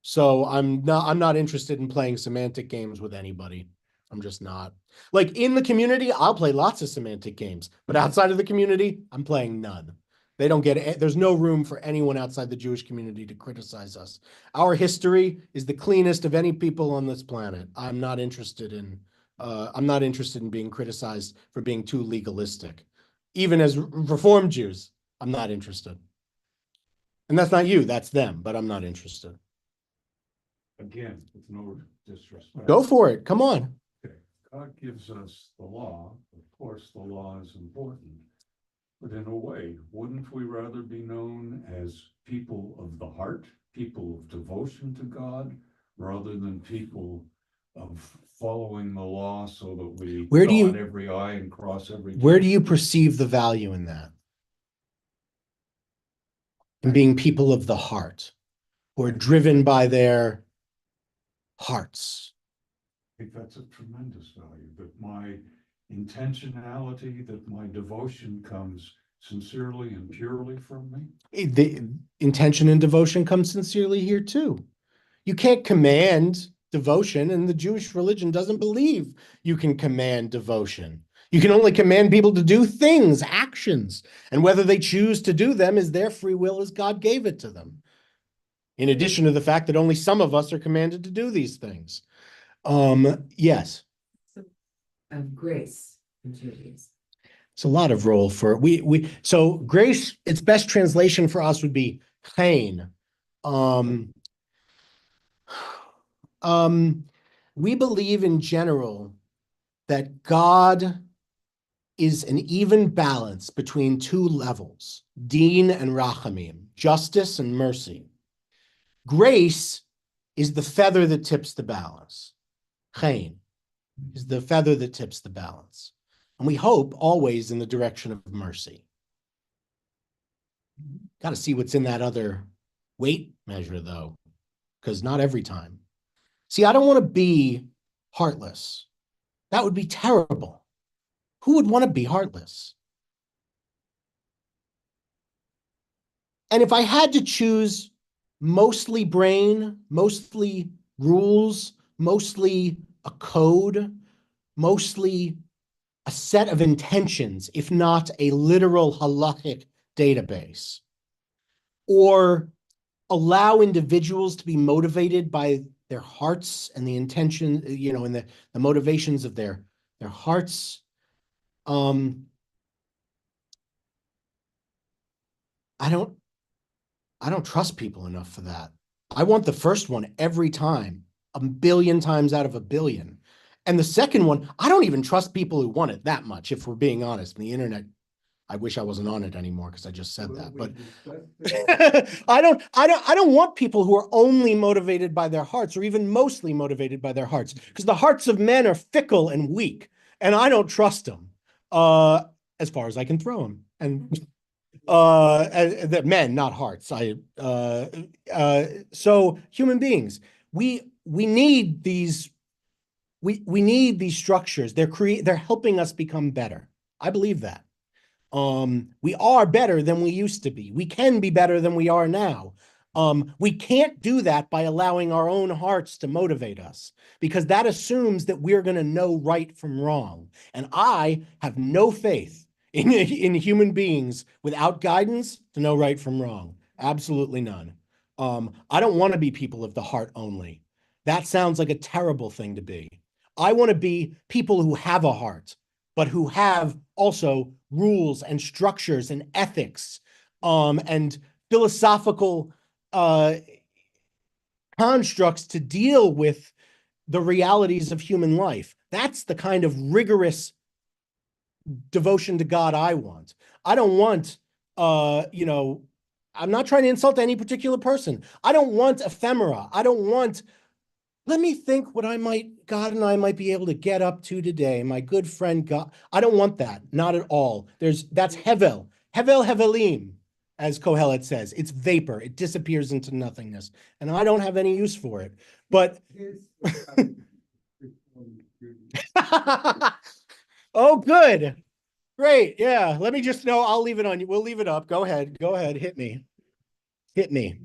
So I'm not interested in playing semantic games with anybody. I'm just not. Like in the community, I'll play lots of semantic games, but outside of the community, I'm playing none. They don't get, there's no room for anyone outside the Jewish community to criticize us. Our history is the cleanest of any people on this planet. I'm not interested in being criticized for being too legalistic. Even as Reformed Jews, I'm not interested. And that's not you, that's them, but I'm not interested. Again, with no disrespect. Go for it. Come on. Okay. God gives us the law. Of course, the law is important. But in a way, wouldn't we rather be known as people of the heart, people of devotion to God, rather than people of following the law so that we dot every I and cross every T? Where do you perceive the value in that? In being people of the heart, who are driven by their hearts. I think that's a tremendous value, that my intentionality, that my devotion comes sincerely and purely from me. The intention and devotion come sincerely here too. You can't command devotion, and the Jewish religion doesn't believe you can command devotion. You can only command people to do things, actions, and whether they choose to do them is their free will as God gave it to them. In addition to the fact that only some of us are commanded to do these things. Yes. Of grace in Judaism. It's a lot of role for so grace, its best translation for us would be chain. We believe in general that God is an even balance between two levels, din and rachamim, justice and mercy. Grace is the feather that tips the balance. Chain is the feather that tips the balance. And we hope always in the direction of mercy. Got to see what's in that other weight measure, though, because not every time. See, I don't want to be heartless. That would be terrible. Who would want to be heartless? And if I had to choose mostly brain, mostly rules, mostly a code, mostly a set of intentions, if not a literal halachic database, or allow individuals to be motivated by their hearts and the intention, and the motivations of their hearts. I don't trust people enough for that. I want the first one every time, 1,000,000,000 times out of 1,000,000,000. And the second one, I don't even trust people who want it that much, if we're being honest. And the internet, I wish I wasn't on it anymore because I just said that. But I don't want people who are only motivated by their hearts or even mostly motivated by their hearts, because the hearts of men are fickle and weak, and I don't trust them as far as I can throw them. And the men, not hearts. So human beings, we need these. We need these structures. They're helping us become better. I believe that. We are better than we used to be. We can be better than we are now. We can't do that by allowing our own hearts to motivate us, because that assumes that we're going to know right from wrong. And I have no faith in human beings without guidance to know right from wrong. Absolutely none. I don't want to be people of the heart only. That sounds like a terrible thing to be. I want to be people who have a heart, but who have also rules and structures and ethics, and philosophical constructs to deal with the realities of human life. That's the kind of rigorous devotion to God I want. I don't want, I'm not trying to insult any particular person. I don't want ephemera. I don't want, let me think what God and I might be able to get up to today. My good friend God. I don't want that. Not at all. That's Hevel. Hevelim, as Kohelet says. It's vapor. It disappears into nothingness. And I don't have any use for it. But Oh, good. Great. Yeah. Let me just know. I'll leave it on you. We'll leave it up. Go ahead. Go ahead. Hit me. Hit me.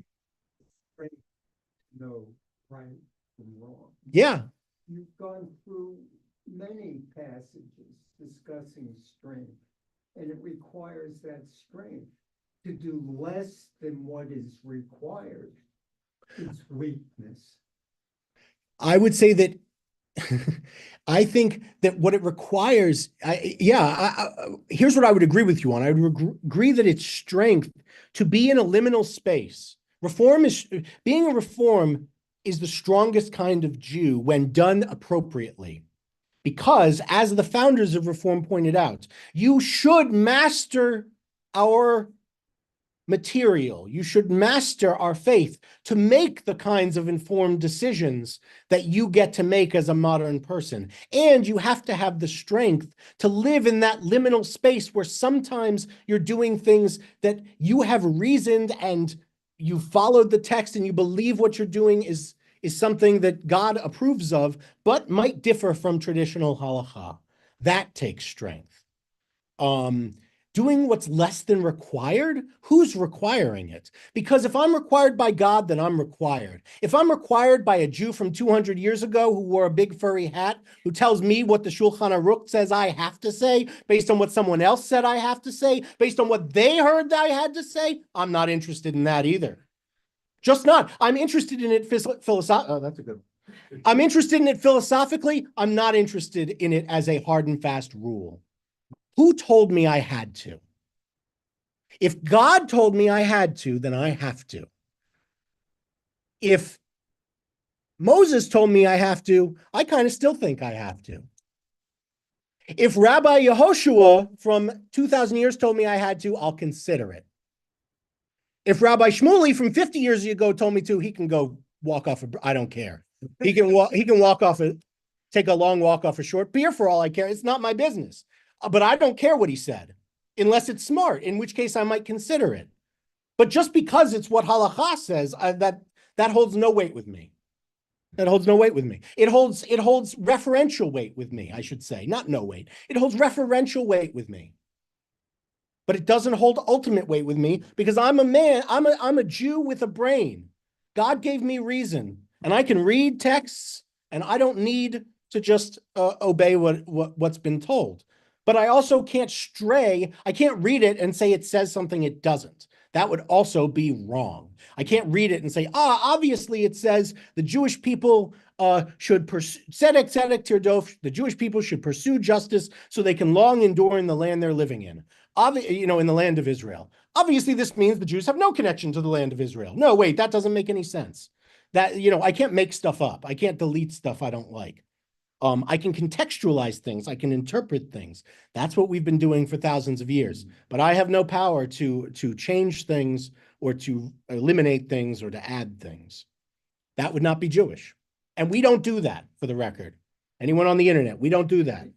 No, right from wrong. Yeah. You've gone through many passages discussing strength, and it requires that strength to do less than what is required. It's weakness. I would say that I think that what it requires, here's what I would agree with you on. I would agree that it's strength to be in a liminal space. Being a reform is the strongest kind of Jew when done appropriately. Because, as the founders of Reform pointed out, you should master our material. You should master our faith to make the kinds of informed decisions that you get to make as a modern person. And you have to have the strength to live in that liminal space where sometimes you're doing things that you have reasoned and you followed the text and you believe what you're doing is something that God approves of, but might differ from traditional halacha. That takes strength. Doing what's less than required, who's requiring it? Because if I'm required by God, then I'm required. If I'm required by a Jew from 200 years ago who wore a big furry hat, who tells me what the Shulchan Aruch says I have to say, based on what someone else said I have to say, based on what they heard that I had to say, I'm not interested in that either. Just not. I'm interested in it philosophically. Oh, that's a good one. I'm interested in it philosophically. I'm not interested in it as a hard and fast rule. Who told me I had to? If God told me I had to, then I have to. If Moses told me I have to, I kind of still think I have to. If Rabbi Yehoshua from 2,000 years told me I had to, I'll consider it. If Rabbi Shmuley from 50 years ago told me to, he can go walk off. I don't care. He can walk off, take a long walk off a short pier for all I care. It's not my business. But I don't care what he said, unless it's smart, in which case I might consider it. But just because it's what halacha says, that holds no weight with me. That holds no weight with me. It holds referential weight with me, I should say, not no weight. It holds referential weight with me. But it doesn't hold ultimate weight with me because I'm a man, I'm a Jew with a brain. God gave me reason, and I can read texts, and I don't need to just obey what's been told. But I also can't stray. I can't read it and say it says something it doesn't. That would also be wrong. I can't read it and say, obviously it says the Jewish people should pursue tzedek tirdof. The Jewish people should pursue justice so they can long endure in the land they're living in. In the land of Israel. Obviously, this means the Jews have no connection to the land of Israel. No, wait, that doesn't make any sense. That, I can't make stuff up. I can't delete stuff I don't like. I can contextualize things. I can interpret things. That's what we've been doing for thousands of years. But I have no power to change things or to eliminate things or to add things. That would not be Jewish. And we don't do that, for the record. Anyone on the internet, we don't do that.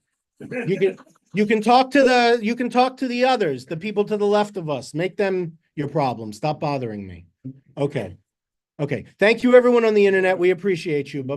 You can talk to the others, the people to the left of us. Make them your problem. Stop bothering me. Okay. Thank you, everyone on the internet. We appreciate you. Bye.